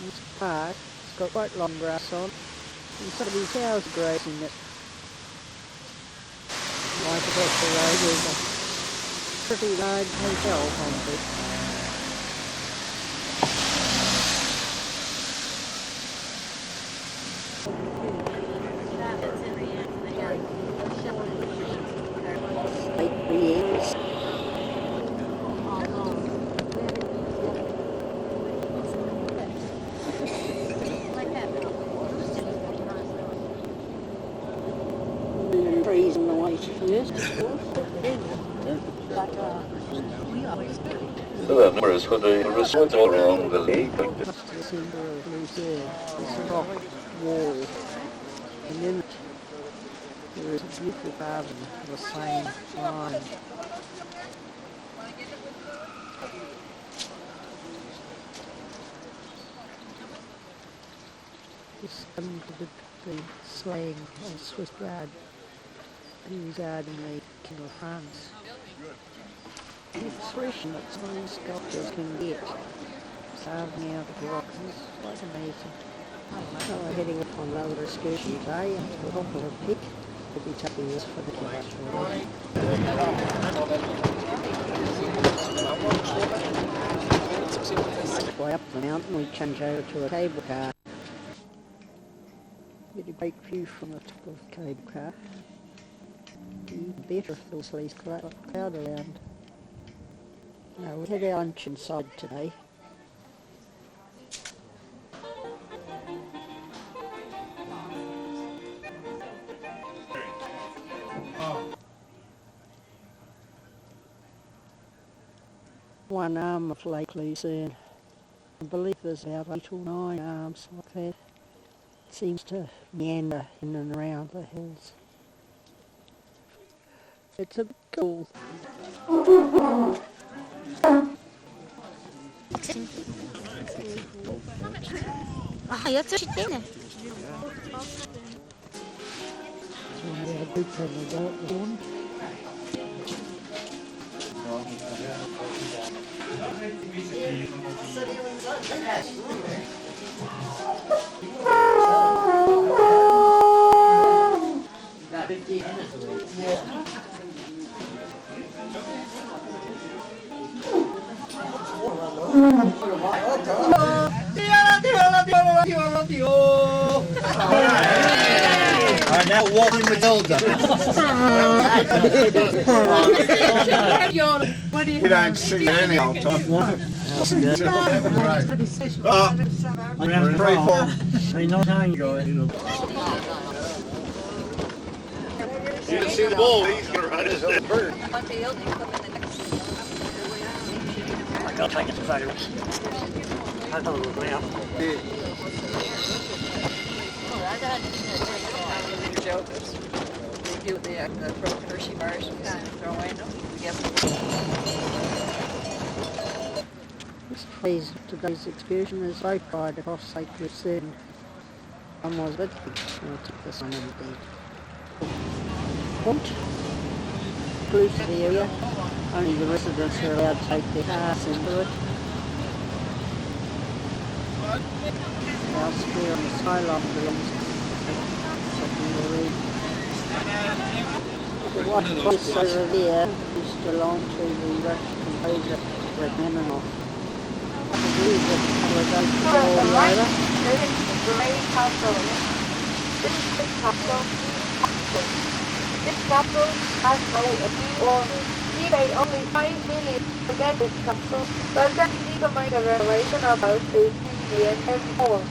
It's a park. It's got quite long grass on. And some of these cows are grazing it. Right across the road there's a pretty large hotel on it. Lake Brienz. Trees in the way first. So there are numerous resorts all around the lake. That's the centre of Louvre. It's a rock wall. And then there is a beautiful garden of the same line. This comes to the slang of Swiss guard. Who's guarding the King of France. The expression that some of these sculptures can get, carving out of rocks, is quite amazing. So we're heading up on another excursion today, and we're off with a pick. We'll be taking this for the commercial. Way up the mountain we change over to a cable car. Get a great view from the top of the cable car. Even better if there was less crowd around. No, we had our lunch inside today. One arm of Lake Lucerne. I believe there's about 8 or 9 arms like that. It seems to meander in and around the hills. It's a bit cool. Ah, jag törs inte inne. Alright, now walking Matilda. We don't see it anyhow, Tom. Pray for. You can see the bull, he's going to run his own bird. I'll take it to photographs. I'll have a look now. They do the broken Hershey bars and throw away them. This phase of today's excursion is boat ride across Lake Lucerne. One was a bit big, and I took this one in the day. Point. Exclusive area. Only the residents are allowed to take their cars into it. Our square on the skyline belongs to the white place over there used to belong to the Russian composer Rachmaninoff. I believe that was all later. There is a great castle. This is the castle. This castle has no or we paid only 5 million to get this castle, but then need to make a renovation about 18 years and more.